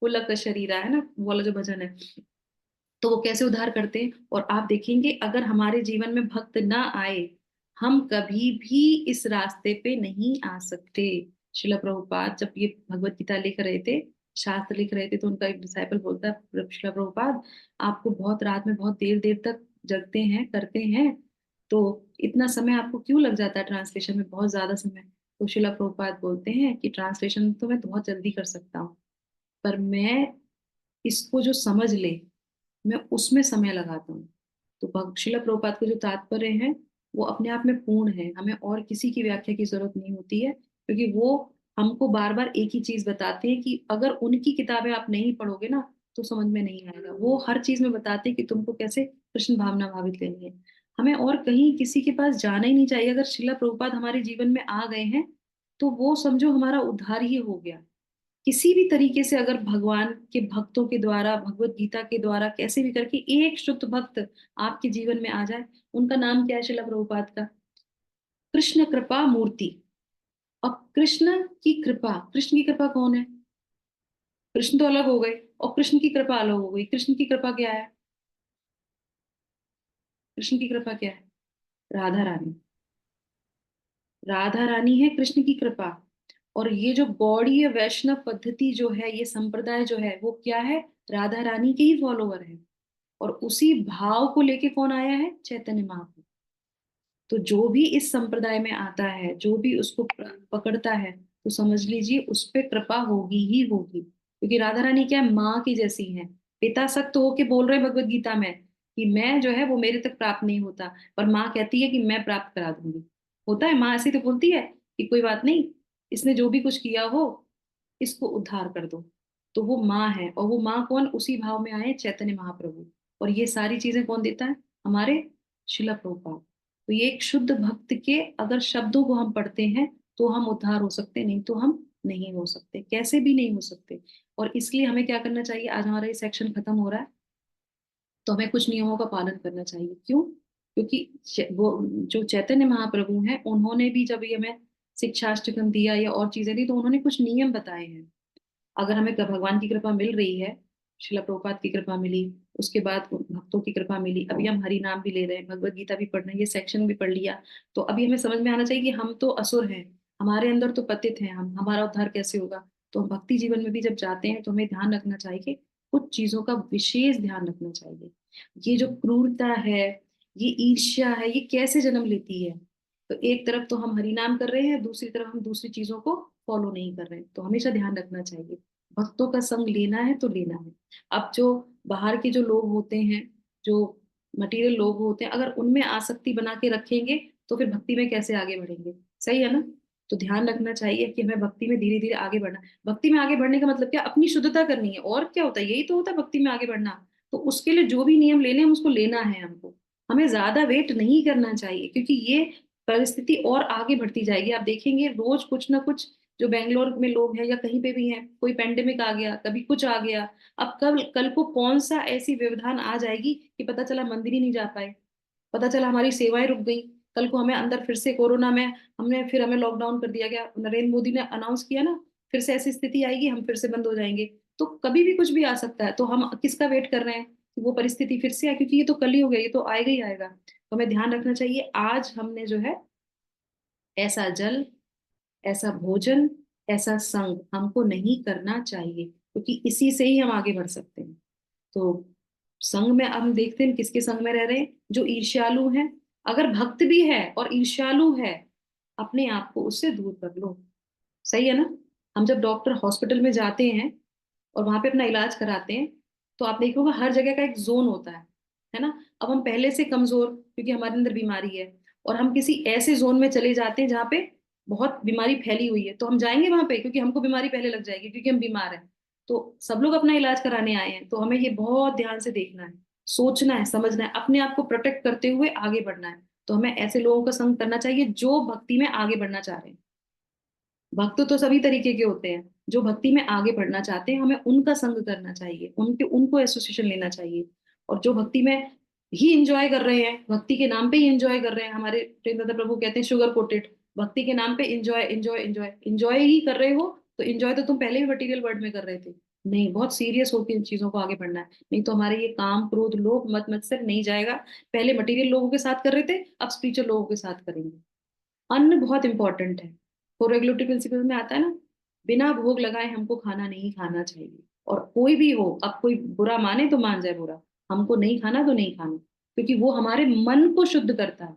पुलक शरीरा, है ना, वो वाला जो भजन है। तो वो कैसे उद्धार करते हैं? और आप देखेंगे अगर हमारे जीवन में भक्त ना आए, हम कभी भी इस रास्ते पे नहीं आ सकते। शिला प्रभुपाद जब ये भगवत गीता लिख रहे थे, शास्त्र लिख रहे थे, तो उनका एक डिसाइपल बोलता है, शिला प्रभुपाद आपको बहुत रात में बहुत देर देर तक जगते हैं, करते हैं, तो इतना समय आपको क्यों लग जाता है ट्रांसलेशन में, बहुत ज्यादा समय? तो शिला प्रभुपाद बोलते हैं कि ट्रांसलेशन तो मैं बहुत जल्दी कर सकता हूँ, पर मैं इसको जो समझ ले, मैं उसमें समय लगाता हूँ। तो शिला प्रभुपाद के जो तात्पर्य हैं वो अपने आप में पूर्ण है, हमें और किसी की व्याख्या की जरूरत नहीं होती है, क्योंकि वो हमको बार बार एक ही चीज बताते हैं कि अगर उनकी किताबें आप नहीं पढ़ोगे ना तो समझ में नहीं आएगा। वो हर चीज में बताते हैं कि तुमको कैसे कृष्ण भावना भावित लेनी है। हमें और कहीं किसी के पास जाना ही नहीं चाहिए। अगर शिला प्रभुपाद हमारे जीवन में आ गए हैं तो वो समझो हमारा उद्धार ही हो गया। किसी भी तरीके से अगर भगवान के भक्तों के द्वारा, भगवत गीता के द्वारा, कैसे भी करके एक शुद्ध भक्त आपके जीवन में आ जाए, उनका नाम क्या है शिला प्रभुपाद का? कृष्ण कृपा मूर्ति। अब कृष्ण की कृपा, कृष्ण की कृपा कौन है? कृष्ण तो अलग हो गए और कृष्ण की कृपा अलग हो गई। कृष्ण की कृपा क्या है? कृष्ण की कृपा क्या है? राधा रानी। राधा रानी है कृष्ण की कृपा। और ये जो गौड़ीय वैष्णव पद्धति जो है, ये संप्रदाय जो है, वो क्या है? राधा रानी के ही फॉलोवर है। और उसी भाव को लेके कौन आया है? चैतन्य महाप्रभु। तो जो भी इस संप्रदाय में आता है, जो भी उसको पकड़ता है, तो समझ लीजिए उस पे कृपा होगी ही होगी। क्योंकि राधा रानी क्या है? माँ की जैसी है। पिता सख्त होके बोल रहे हैं भगवत गीता में कि मैं जो है वो मेरे तक प्राप्त नहीं होता, पर माँ कहती है कि मैं प्राप्त करा दूंगी। होता है, माँ ऐसी तो बोलती है कि कोई बात नहीं, इसने जो भी कुछ किया हो इसको उद्धार कर दो। तो वो माँ है। और वो माँ कौन? उसी भाव में आए चैतन्य महाप्रभु। और ये सारी चीजें कौन देता है? हमारे शिला प्रभुपाद। तो ये एक शुद्ध भक्त के अगर शब्दों को हम पढ़ते हैं तो हम उद्धार हो सकते, नहीं तो हम नहीं हो सकते, कैसे भी नहीं हो सकते। और इसलिए हमें क्या करना चाहिए? आज हमारा ये सेक्शन खत्म हो रहा है, तो हमें कुछ नियमों का पालन करना चाहिए। क्यों? क्योंकि वो जो चैतन्य महाप्रभु हैं, उन्होंने भी जब ये हमें शिक्षाष्टकम दिया या और चीजें दी, तो उन्होंने कुछ नियम बताए हैं। अगर हमें भगवान की कृपा मिल रही है, शिला प्रभुपाद की कृपा मिली, उसके बाद भक्तों की कृपा मिली, अभी हम हरि नाम भी ले रहे हैं, भगवत गीता भी पढ़ रहे हैं, ये सेक्शन भी पढ़ लिया, तो अभी हमें समझ में आना चाहिए कि हम तो असुर हैं, हमारे अंदर तो पतित हैं, हम हमारा उद्धार कैसे होगा? तो हम भक्ति जीवन में भी जब जाते हैं तो हमें ध्यान रखना चाहिए कि कुछ चीजों का विशेष ध्यान रखना चाहिए। ये जो क्रूरता है, ये ईर्ष्या है, ये कैसे जन्म लेती है? तो एक तरफ तो हम हरि नाम कर रहे हैं, दूसरी तरफ हम दूसरी चीजों को फॉलो नहीं कर रहे हैं। तो हमेशा ध्यान रखना चाहिए, भक्तों का संग लेना है तो लेना है। अब जो बाहर के जो लोग होते हैं, जो मटेरियल लोग होते हैं, अगर उनमें आसक्ति बना के रखेंगे तो फिर भक्ति में कैसे आगे बढ़ेंगे? सही है ना। तो ध्यान रखना चाहिए कि हमें भक्ति में धीरे धीरे आगे बढ़ना। भक्ति में आगे बढ़ने का मतलब क्या? अपनी शुद्धता करनी है। और क्या होता है? यही तो होता है भक्ति में आगे बढ़ना। तो उसके लिए जो भी नियम लेने हैं उसको लेना है हमको। हमें ज्यादा वेट नहीं करना चाहिए, क्योंकि ये परिस्थिति और आगे बढ़ती जाएगी। आप देखेंगे रोज कुछ ना कुछ, जो बेंगलोर में लोग हैं या कहीं पे भी हैं, कोई पेंडेमिक आ गया, कभी कुछ आ गया। अब कल कल को कौन सा ऐसी व्यवधान आ जाएगी कि पता चला मंदिर ही नहीं जा पाए, पता चला हमारी सेवाएं रुक गई, कल को हमें अंदर फिर से कोरोना में हमें लॉकडाउन कर दिया गया, नरेंद्र मोदी ने अनाउंस किया ना, फिर से ऐसी स्थिति आएगी, हम फिर से बंद हो जाएंगे। तो कभी भी कुछ भी आ सकता है। तो हम किसका वेट कर रहे हैं कि वो परिस्थिति फिर से आए? क्योंकि ये तो कल ही हो गया, ये तो आएगा ही आएगा। तो हमें ध्यान रखना चाहिए आज हमने जो है ऐसा जल, ऐसा भोजन, ऐसा संग हमको नहीं करना चाहिए, क्योंकि इसी से ही हम आगे बढ़ सकते हैं। तो संग में अब हम देखते हैं किसके संग में रह रहे हैं, जो ईर्ष्यालु हैं। अगर भक्त भी है और ईर्ष्यालु है, अपने आप को उससे दूर कर लो। सही है ना? हम जब डॉक्टर हॉस्पिटल में जाते हैं और वहां पे अपना इलाज कराते हैं, तो आप देखोगे हर जगह का एक जोन होता है ना? अब हम पहले से कमजोर, क्योंकि हमारे अंदर बीमारी है, और हम किसी ऐसे जोन में चले जाते हैं जहाँ पे बहुत बीमारी फैली हुई है, तो हम जाएंगे वहां पे, क्योंकि हमको बीमारी पहले लग जाएगी, क्योंकि हम बीमार हैं। तो सब लोग अपना इलाज कराने आए हैं, तो हमें ये बहुत ध्यान से देखना है, सोचना है, समझना है, अपने आप को प्रोटेक्ट करते हुए आगे बढ़ना है। तो हमें ऐसे लोगों का संग करना चाहिए जो भक्ति में आगे बढ़ना चाह रहे हैं। भक्त तो सभी तरीके के होते हैं, जो भक्ति में आगे बढ़ना चाहते हैं हमें उनका संग करना चाहिए, उनको एसोसिएशन लेना चाहिए। और जो भक्ति में ही इंजॉय कर रहे हैं, भक्ति के नाम पे ही इंजॉय कर रहे हैं, हमारे प्रेमदादा प्रभु कहते हैं शुगर कोटेड, भक्ति के नाम पे इंजॉय इंजॉय इंजॉय इंजॉय ही कर रहे हो। तो इंजॉय तो तुम पहले ही मटेरियल वर्ल्ड में कर रहे थे। नहीं, बहुत सीरियस होकर इन चीजों को आगे बढ़ना है, नहीं तो हमारे ये काम क्रोध लोभ मत मत्सर नहीं जाएगा। पहले मटेरियल लोगों के साथ कर रहे थे, अब स्पिरिचुअल लोगों के साथ करेंगे। अन्न बहुत इंपॉर्टेंट है। तो रेगुलेटरी प्रिंसिपल में आता है ना, बिना भोग लगाए हमको खाना नहीं खाना चाहिए। और कोई भी हो, अब कोई बुरा माने तो मान जाए बुरा, हमको नहीं खाना तो नहीं खाना, क्योंकि वो हमारे मन को शुद्ध करता है,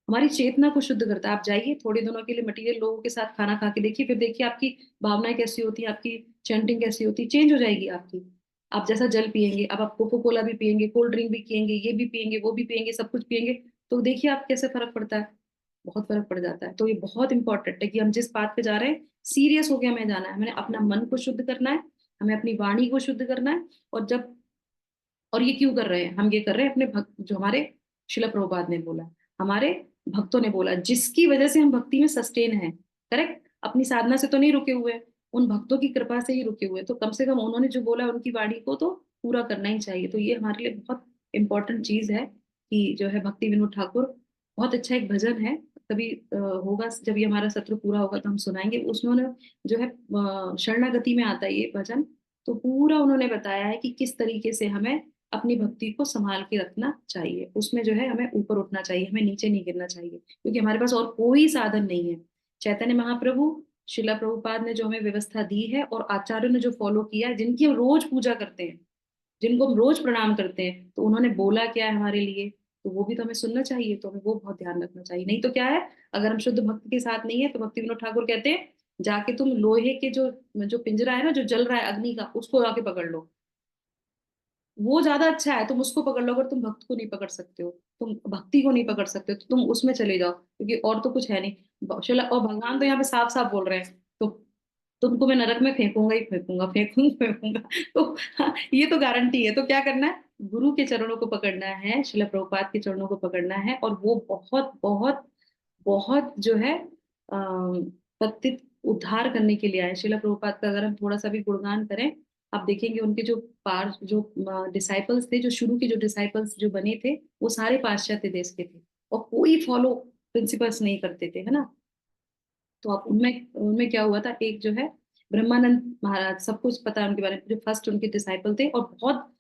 हमारी चेतना को शुद्ध करता है। आप जाइए थोड़े दिनों के लिए मटीरियल लोगों के साथ खाना खा के देखिए, फिर देखिए आपकी भावनाएं कैसी होती है, आपकी चैंटिंग कैसी होती है, चेंज हो जाएगी आपकी। आप जैसा जल पियेंगे, अब आप कोको कोला भी पियेंगे, कोल्ड ड्रिंक भी पियेंगे, ये भी पियेंगे, वो भी पियेंगे, सब कुछ पियेंगे, तो देखिए आप कैसे फर्क पड़ता है। बहुत फर्क पड़ जाता है। तो ये बहुत इंपॉर्टेंट है कि हम जिस बात पे जा रहे हैं सीरियस होके हमें जाना है, हमें अपना मन को शुद्ध करना है, हमें अपनी वाणी को शुद्ध करना है। और जब और ये क्यों कर रहे हैं? हम ये कर रहे हैं अपने भक्त, जो हमारे शिला प्रभुपाद ने बोला, हमारे भक्तों ने बोला, जिसकी वजह से हम भक्ति में सस्टेन हैं। करेक्ट? अपनी साधना से तो नहीं रुके हुए, उन भक्तों की कृपा से ही रुके हुए। तो कम से कम उन्होंने जो बोला उनकी वाणी को तो पूरा करना ही चाहिए। तो ये हमारे लिए बहुत इंपॉर्टेंट चीज है कि जो है भक्ति विनोद ठाकुर, बहुत अच्छा एक भजन है। कभी होगा जब ये हमारा सत्र पूरा होगा तो हम सुनाएंगे। उसमें उन्होंने जो है शरणागति में आता है ये भजन, तो पूरा उन्होंने बताया है कि किस तरीके से हमें अपनी भक्ति को संभाल के रखना चाहिए। उसमें जो है हमें ऊपर उठना चाहिए, हमें नीचे नहीं गिरना चाहिए, क्योंकि हमारे पास और कोई साधन नहीं है। चैतन्य महाप्रभु शिला प्रभुपाद ने जो हमें व्यवस्था दी है और आचार्यों ने जो फॉलो किया है, जिनकी हम रोज पूजा करते हैं, जिनको हम रोज प्रणाम करते हैं, तो उन्होंने बोला क्या है हमारे लिए, तो वो भी तो हमें सुनना चाहिए। तो हमें वो बहुत ध्यान रखना चाहिए। नहीं तो क्या है, अगर हम शुद्ध भक्ति के साथ नहीं है, तो भक्ति विनोद ठाकुर कहते हैं जाके तुम लोहे के जो जो पिंजरा है ना, जो जल रहा है अग्नि का, उसको आके पकड़ लो, वो ज्यादा अच्छा है। तुम उसको पकड़ लो, अगर तुम भक्त को नहीं पकड़ सकते हो, तुम भक्ति को नहीं पकड़ सकते हो, तो तुम उसमें चले जाओ, क्योंकि और तो कुछ है नहीं। और भगवान तो यहाँ पे साफ साफ बोल रहे हैं, तो तुमको मैं नरक में फेंकूंगा ही फेंकूंगा, फेंकूंगा फेंकूंगा। तो हाँ, ये तो गारंटी है। तो क्या करना है, गुरु के चरणों को पकड़ना है, शिला प्रभुपाद के चरणों को पकड़ना है, और वो बहुत बहुत बहुत जो है पतित उद्धार करने के लिए आए। शिला प्रभुपाद का अगर हम थोड़ा सा भी गुणगान करें, आप देखेंगे उनके जो जो डिसाइपल्स थे, जो शुरू के जो डिसाइपल्स जो बने थे, वो सारे पाश्चात्य देश के थे, और कोई फॉलो प्रिंसिपल्स नहीं करते थे, है ना? तो अब उनमें उनमें क्या हुआ था, एक जो है ब्रह्मानंद महाराज, सब कुछ पता है उनके बारे में, जो फर्स्ट उनके डिसाइपल थे। और बहुत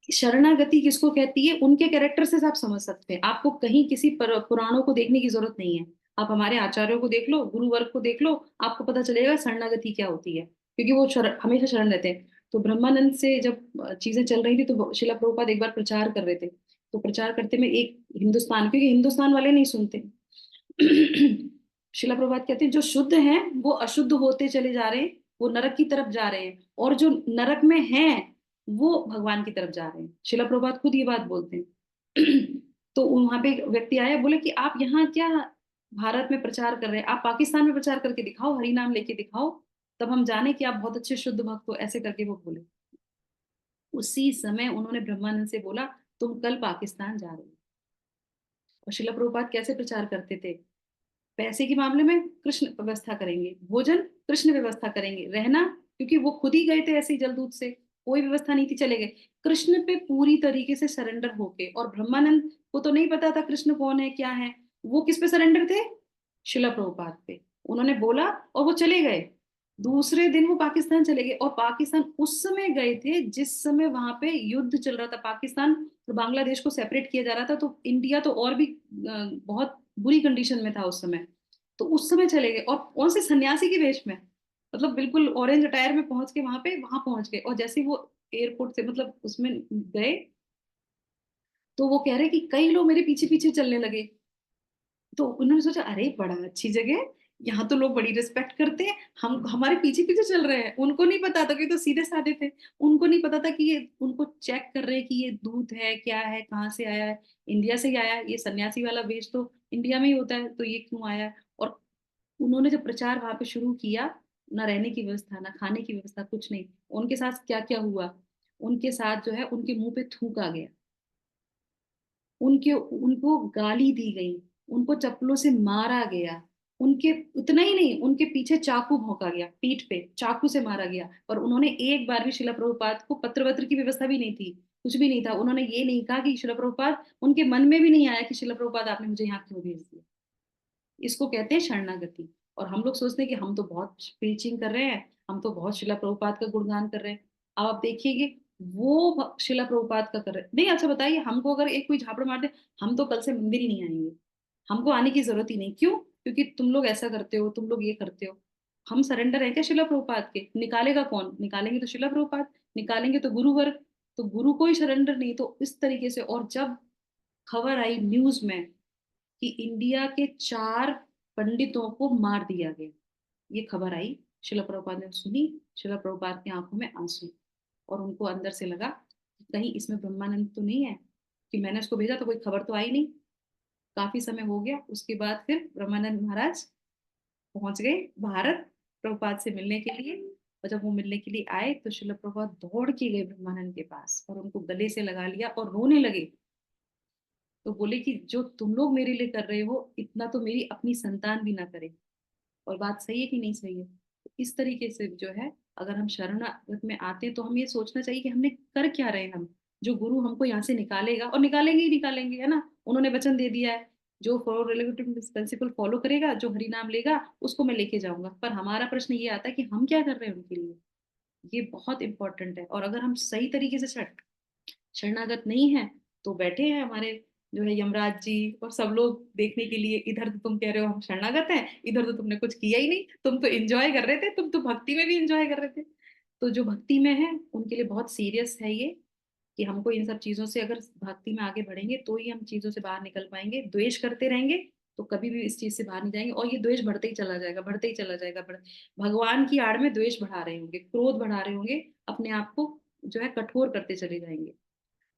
शरणागति किसको कहती है, उनके कैरेक्टर से आप समझ सकते हैं। आपको कहीं किसी पुराणों को देखने की जरूरत नहीं है, आप हमारे आचार्यों को देख लो, गुरु वर्ग को देख लो, आपको पता चलेगा शरणागति क्या होती है, क्योंकि वो हमेशा शरण रहते हैं। तो ब्रह्मानंद से जब चीजें चल रही थी, तो शिला प्रभुपाद एक बार प्रचार कर रहे थे, तो प्रचार करते में एक हिंदुस्तान, क्योंकि हिंदुस्तान वाले नहीं सुनते, शिला प्रभुपाद कहते हैं जो शुद्ध हैं वो अशुद्ध होते चले जा रहे हैं, वो नरक की तरफ जा रहे हैं, और जो नरक में हैं वो भगवान की तरफ जा रहे हैं। शिला प्रभुपाद खुद ये बात बोलते हैं। तो वहां पे एक व्यक्ति आया, बोले कि आप यहाँ क्या भारत में प्रचार कर रहे हैं, आप पाकिस्तान में प्रचार करके दिखाओ, हरि नाम लेके दिखाओ, तब हम जाने कि आप बहुत अच्छे शुद्ध भक्त हो, ऐसे करके वो बोले। उसी समय उन्होंने ब्रह्मानंद से बोला तुम कल पाकिस्तान जा रहे हो। और शिला प्रभुपाद कैसे प्रचार करते थे, पैसे के मामले में कृष्ण व्यवस्था करेंगे, भोजन कृष्ण व्यवस्था करेंगे, रहना, क्योंकि वो खुद ही गए थे ऐसे ही जलदूत से, कोई व्यवस्था नहीं थी, चले गए कृष्ण पे पूरी तरीके से सरेंडर होके। और ब्रह्मानंद को तो नहीं पता था कृष्ण कौन है क्या है, वो किस पे सरेंडर थे, शिला प्रभुपाद पे। उन्होंने बोला और वो चले गए। दूसरे दिन वो पाकिस्तान चले गए, और पाकिस्तान उस समय गए थे जिस समय वहां पे युद्ध चल रहा था, पाकिस्तान और बांग्लादेश को सेपरेट किया जा रहा था। तो इंडिया तो और भी बहुत बुरी कंडीशन में था उस समय। तो उस समय चले गए, और कौन से सन्यासी के वेश में, मतलब बिल्कुल ऑरेंज अटायर में पहुंच के वहां पहुंच गए। और जैसे ही वो एयरपोर्ट से मतलब उसमें गए, तो वो कह रहे कि कई लोग मेरे पीछे पीछे चलने लगे। तो उन्होंने सोचा, अरे बड़ा अच्छी जगह है, यहाँ तो लोग बड़ी रिस्पेक्ट करते हैं, हम हमारे पीछे पीछे चल रहे हैं। उनको नहीं पता था कि तो सीधे साधे थे, उनको नहीं पता था कि ये उनको चेक कर रहे हैं कि ये दूत है क्या है, कहाँ से आया है, इंडिया से ही आया है, ये सन्यासी वाला वेश तो इंडिया में ही होता है, तो ये क्यों आया है। और उन्होंने जब प्रचार वहां पे शुरू किया, ना रहने की व्यवस्था, ना खाने की व्यवस्था, कुछ नहीं। उनके साथ क्या क्या हुआ, उनके साथ जो है उनके मुंह पे थूका गया, उनके उनको गाली दी गई, उनको चप्पलों से मारा गया, उनके उतना ही नहीं, उनके पीछे चाकू भोंका गया, पीठ पे चाकू से मारा गया। और उन्होंने एक बार भी शिला प्रभुपाद को, पत्र वत्र की व्यवस्था भी नहीं थी, कुछ भी नहीं था, उन्होंने ये नहीं कहा कि शिला प्रभुपाद, उनके मन में भी नहीं आया कि शिला प्रभुपाद आपने मुझे यहाँ क्यों भेज दिया। इसको कहते हैं शरणागति। और हम लोग सोचते हैं कि हम तो बहुत प्रीचिंग कर रहे हैं, हम तो बहुत शिला प्रभुपाद का गुणगान कर रहे हैं। अब आप देखिएगे, वो शिला प्रभुपाद का कर रहे हैं नहीं। अच्छा बताइए, हमको अगर एक कोई झापड़ मार दे, हम तो कल से मंदिर ही नहीं आएंगे, हमको आने की जरूरत ही नहीं। क्यों? क्योंकि तुम लोग ऐसा करते हो, तुम लोग ये करते हो। हम सरेंडर है क्या शिला प्रभुपाद के? निकालेगा कौन? निकालेंगे तो शिला प्रभुपाद, निकालेंगे तो गुरु वर्ग, तो गुरु को ही सरेंडर नहीं। तो इस तरीके से, और जब खबर आई न्यूज में कि इंडिया के 4 पंडितों को मार दिया गया, ये खबर आई, शिला प्रभुपाद ने सुनी, शिला प्रभुपाद की आंखों में आंसू, और उनको अंदर से लगा कि कहीं इसमें ब्रह्मानंद तो नहीं है, कि मैंने उसको भेजा तो कोई खबर तो आई नहीं। काफी समय हो गया, उसके बाद फिर ब्रह्मानंद महाराज पहुंच गए भारत प्रभुपाद से मिलने के लिए। और जब वो मिलने के लिए आए, तो शिला प्रभुपाद दौड़ के गए ब्रह्मानंद के पास और उनको गले से लगा लिया और रोने लगे। तो बोले कि जो तुम लोग मेरे लिए कर रहे हो, इतना तो मेरी अपनी संतान भी ना करे। और बात सही है कि नहीं सही है? तो इस तरीके से जो है, अगर हम शरणागत में आते हैं, तो हम ये सोचना चाहिए कि हमने कर क्या रहे हैं हम। जो गुरु हमको यहाँ से निकालेगा, और निकालेंगे ही निकालेंगे, है ना, उन्होंने वचन दे दिया है, जो फॉर रिलेटिव प्रिंसिपल फॉलो करेगा, जो हरि नाम लेगा, उसको मैं लेके जाऊंगा। पर हमारा प्रश्न ये आता है कि हम क्या कर रहे हैं उनके लिए। ये बहुत इंपॉर्टेंट है। और अगर हम सही तरीके से शरणागत नहीं है, तो बैठे हैं हमारे जो है यमराज जी और सब लोग देखने के लिए, इधर तो तुम कह रहे हो हम शरणागत हैं, इधर तो तुमने कुछ किया ही नहीं, तुम तो एंजॉय कर रहे थे, तुम तो भक्ति में भी एंजॉय कर रहे थे। तो जो भक्ति में है उनके लिए बहुत सीरियस है ये, कि हमको इन सब चीजों से, अगर भक्ति में आगे बढ़ेंगे तो ही हम चीजों से बाहर निकल पाएंगे। द्वेष करते रहेंगे तो कभी भी इस चीज से बाहर नहीं जाएंगे, और ये द्वेष बढ़ते ही चला जाएगा, बढ़ते ही चला जाएगा। भगवान की आड़ में द्वेष बढ़ा रहे होंगे, क्रोध बढ़ा रहे होंगे, अपने आप को जो है कठोर करते चले जाएंगे।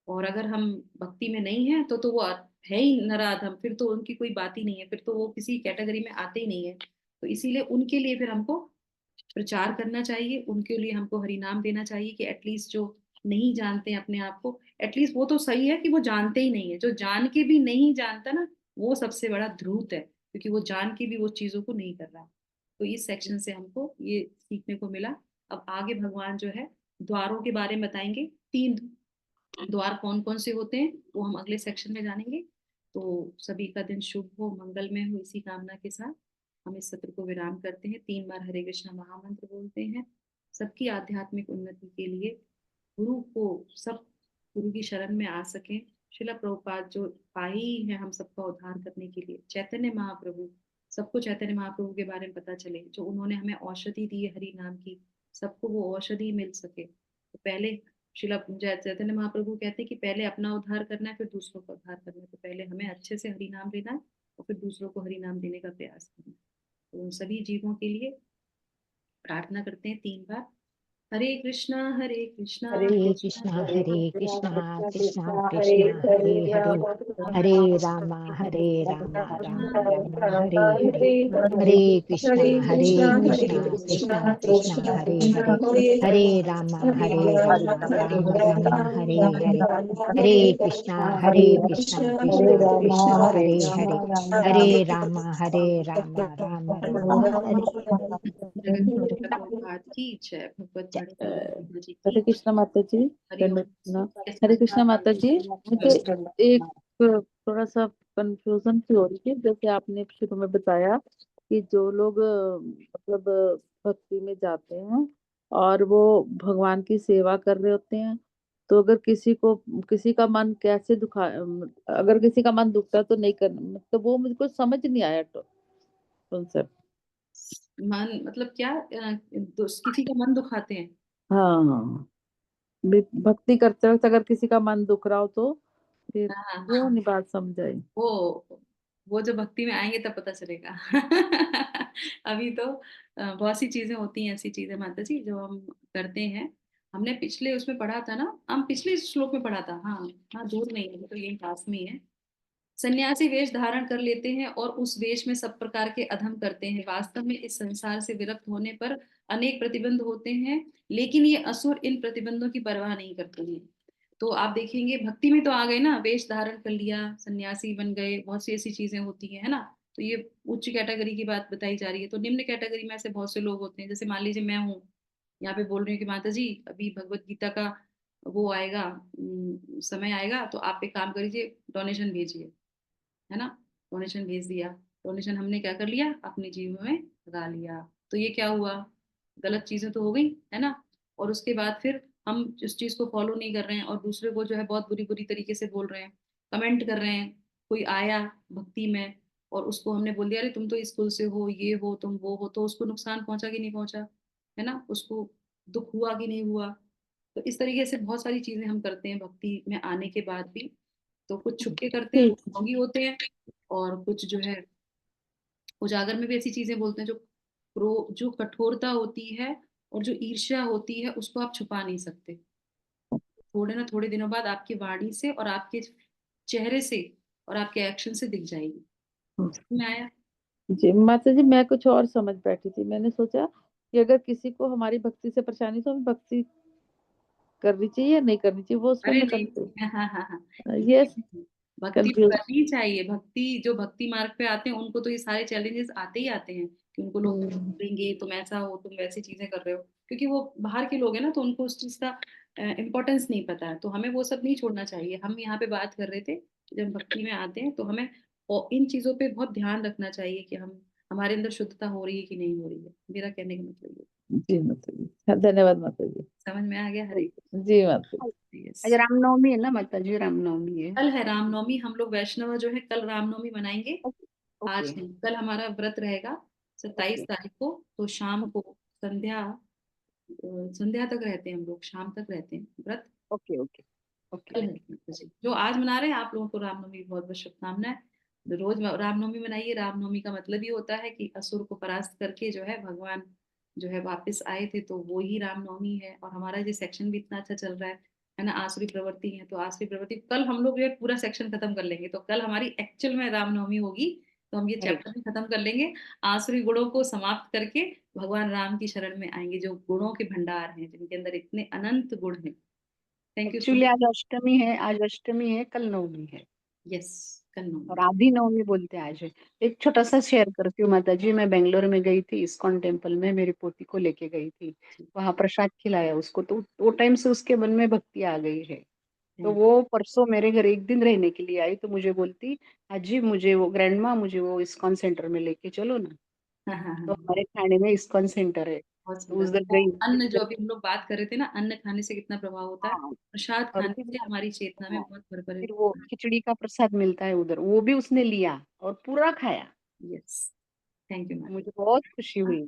और अगर हम भक्ति में नहीं है, तो वो है ही नराधम, फिर तो उनकी कोई बात ही नहीं है, फिर तो वो किसी कैटेगरी में आते ही नहीं है। तो इसीलिए उनके लिए फिर हमको प्रचार करना चाहिए, उनके लिए हमको हरि नाम देना चाहिए, कि एटलीस्ट जो नहीं जानते हैं अपने आप को, एटलीस्ट वो तो सही है कि वो जानते ही नहीं है, जो जान के भी नहीं जानता ना, वो सबसे बड़ा ध्रुत है, क्योंकि वो जान के भी वो चीजों को नहीं कर रहा। तो इस सेक्शन से हमको ये सीखने को मिला। अब आगे भगवान जो है द्वारों के बारे में बताएंगे। 3 द्वार कौन कौन से होते हैं वो हम अगले सेक्शन में जानेंगे। तो सभी का दिन शुभ हो, मंगलमय हो, इसी कामना के साथ हम इस सत्र को विराम करते हैं। 3 बार हरे कृष्णा महामंत्र बोलते हैं। सबकी आध्यात्मिक उन्नति के लिए गुरु को, सब गुरु की शरण में आ सकें। शिला प्रभुपाद जो पाई है हम सबका उद्धार करने के लिए, चैतन्य महाप्रभु, सबको चैतन्य महाप्रभु के बारे में पता चले, जो उन्होंने हमें औषधि दी है हरि नाम की, सबको वो औषधि मिल सके। तो पहले शिला चैतन्य महाप्रभु कहते हैं कि पहले अपना उद्धार करना है, फिर दूसरों का उद्धार करना है। तो पहले हमें अच्छे से हरि नाम लेना है, और फिर दूसरों को हरि नाम देने का प्रयास करना है। तो उन सभी जीवों के लिए प्रार्थना करते हैं 3 बार। हरे कृष्णा हरे कृष्णा हरे हरे कृष्णा कृष्णा हरे हरे कृष्णा कृष्णा कृष्णा कृष्णा हरे कृष्णा हरे हरे हरे हरे हरे राम रामा हरे रामा राम रामा राम रामा हरे हरे हरे हरे हरे हरे कृष्णा हरे कृष्णा कृष्णा कृष्णा कृष्णा कृष्णा हरे कृष्णा हरे हरे हरे हरे रामा हरे हरे राम रामा राम हरे रामा राम हरे राम हरे राम हरे हरे कृष्णा कृष्ण हरे कृष्णा कृष्ण कृष्णा हरे कृष्ण हरे राम हरे रामा राम रामा हरे जगत गुरु शिला प्रभुपाद की जय। भगवत जय। गीता जी हरे की कृष्णा माता जी। हरि ओम। हरे कृष्णा माता जी। मुझे एक थोड़ा सा कंफ्यूजन सी हो रही थी, जैसे आपने शुरू में बताया कि जो लोग मतलब भक्ति में जाते हैं और वो भगवान की सेवा कर रहे होते हैं, तो अगर किसी का मन कैसे अगर किसी का मन दुखता है तो नहीं करना, मतलब वो मुझको समझ नहीं आया। तो कॉन्सेप्ट। मन मतलब क्या, किसी का मन दुखाते हैं। हाँ हाँ, भक्ति करते वक्त अगर किसी का मन दुख रहा हो तो फिर हाँ वो नहीं बात समझ आई। वो जो भक्ति में आएंगे तब पता चलेगा। अभी तो बहुत सी चीजें होती हैं, ऐसी चीजें माता जी जो हम करते हैं। हमने पिछले उसमें पढ़ा था ना, हम पिछले श्लोक में पढ़ा था। हाँ हाँ, दूर नहीं है, तो यही पास में ही है। सन्यासी वेश धारण कर लेते हैं और उस वेश में सब प्रकार के अधम करते हैं। वास्तव में इस संसार से विरक्त होने पर अनेक प्रतिबंध होते हैं, लेकिन ये असुर इन प्रतिबंधों की परवाह नहीं करते हैं। तो आप देखेंगे भक्ति में तो आ गए ना, वेश धारण कर लिया, सन्यासी बन गए, बहुत सी ऐसी चीजें होती हैं, है ना। तो ये उच्च कैटेगरी की बात बताई जा रही है। तो निम्न कैटेगरी में ऐसे बहुत से लोग होते हैं, जैसे मान लीजिए मैं हूँ, यहाँ पे बोल रही हूँ कि माता जी अभी भगवत गीता का वो आएगा, समय आएगा, तो आप एक काम करिए, डोनेशन भेजिए, है ना। डोनेशन भेज दिया, डोनेशन हमने क्या कर लिया, अपने जीवन में लगा लिया। तो ये क्या हुआ, गलत चीजें तो हो गई, है ना। और उसके बाद फिर हम उस चीज को फॉलो नहीं कर रहे हैं और दूसरे को जो है बहुत बुरी बुरी तरीके से बोल रहे हैं, कमेंट कर रहे हैं। कोई आया भक्ति में और उसको हमने बोल दिया, अरे तुम तो इस कुल से हो, ये हो, तुम वो हो, तो उसको नुकसान पहुंचा कि नहीं पहुंचा, है ना। उसको दुख हुआ कि नहीं हुआ। तो इस तरीके से बहुत सारी चीजें हम करते हैं भक्ति में आने के बाद भी। तो कुछ छुप के करते हैं, ठीक। वो ढोंगी होते हैं। और कुछ जो है उजागर में भी ऐसी चीजें बोलते हैं, जो कठोरता होती है और जो ईर्ष्या होती है उसको आप छुपा नहीं सकते। थोड़े ना थोड़े दिनों बाद आपकी वाणी से और आपके चेहरे से और आपके एक्शन से दिख जाएगी। समझ में आया। जी माता जी, मैं कुछ और समझ बैठी थी। मैंने सोचा कि अगर किसी को हमारी भक्ति से परेशानी तो हमें भक्ति करनी चाहिए या नहीं करनी चाहिए, वो उसमें अरे मैं नहीं, हाँ हाँ हाँ हाँ, ये भक्ति तो कंफ्यूज। करनी ही चाहिए। भक्ति, जो भक्ति मार्ग पे आते हैं उनको तो ये सारे चैलेंजेस आते ही आते हैं, कि उनको लोग बोलेंगे तुम ऐसा हो, तुम वैसी चीजें कर रहे हो, क्योंकि वो बाहर के लोग हैं ना, तो उनको उस चीज का इम्पोर्टेंस नहीं पता है। तो हमें वो सब नहीं छोड़ना चाहिए। हम यहाँ पे बात कर रहे थे कि जब भक्ति में आते हैं तो हमें और इन चीजों पे बहुत ध्यान रखना चाहिए कि हम, हमारे अंदर शुद्धता हो रही है कि नहीं हो रही है। मेरा कहने का मतलब ये। जी माता जी, हाँ, धन्यवाद माता जी। समझ में आ गया। हरे जी माता आज यस। रामनवमी है ना माता जी, रामनवमी है। कल है रामनवमी, हम लोग वैष्णव जो है कल रामनवमी मनाएंगे। ओके आज नहीं, कल हमारा व्रत रहेगा, 27 ओके तारीख को। तो शाम को संध्या, संध्या तक रहते हैं हम लोग, शाम तक रहते हैं व्रत। ओके ओके ओके कल है जी। जो आज मना रहे हैं आप लोगों को रामनवमी की बहुत बहुत शुभकामनाएं। रोज रामनवमी मनाइए। रामनवमी का मतलब ये होता है कि असुर को परास्त करके जो है भगवान जो है वापस आए थे, तो वो ही रामनवमी है। और हमारा ये सेक्शन भी इतना अच्छा चल रहा है ना, आसुरी प्रवृत्ति है। तो आसुरी प्रवृत्ति कल हम लोग ये पूरा सेक्शन खत्म कर लेंगे, तो कल हमारी एक्चुअल में रामनवमी होगी। तो हम ये हरे चैप्टर भी खत्म कर लेंगे, आसुरी गुणों को समाप्त करके भगवान राम की शरण में आएंगे, जो गुणों के भंडार हैं, जिनके अंदर इतने अनंत गुण हैं। Thank you so actually much. आज अष्टमी है, आज अष्टमी है, कल नवमी है यस, कल और नवमी। आधी नवमी बोलते हैं आज है। एक छोटा सा शेयर करती हूँ माता जी। मैं बेंगलोर में गई थी, इस्कॉन टेम्पल में मेरी पोती को लेके गई थी। वहां प्रसाद खिलाया उसको, तो वो टाइम से उसके मन में भक्ति आ गई है। तो थैंक वो परसों मेरे घर एक दिन रहने के लिए आई, तो मुझे बोलती अजी मुझे वो ग्रैंड माँ मुझे वो इस्कॉन सेंटर में लेके चलो ना। यू। हाँ हाँ तो हाँ, हमारे थाने में इस्कॉन सेंटर है, बहुत तो सुंदर। उधर वो गई। अन्न जो अभी हम लोग बात कर रहे थे ना, अन्न खाने से कितना प्रभाव होता है, हाँ प्रसाद और खाने फिर से हमारी चेतना में हाँ, बहुत भर। फिर वो खिचड़ी का प्रसाद मिलता है उधर, वो भी उसने लिया और पूरा खाया। यस, थैंक यू मुझे मैडम। बहुत खुशी हुई।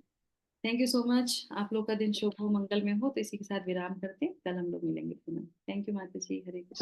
Thank you so much. आप लोग का दिन शुभ हो, मंगल में हो। तो इसी के साथ विराम करते हैं, कल हम लोग मिलेंगे पुनः। थैंक यू माता जी। हरे कृष्ण।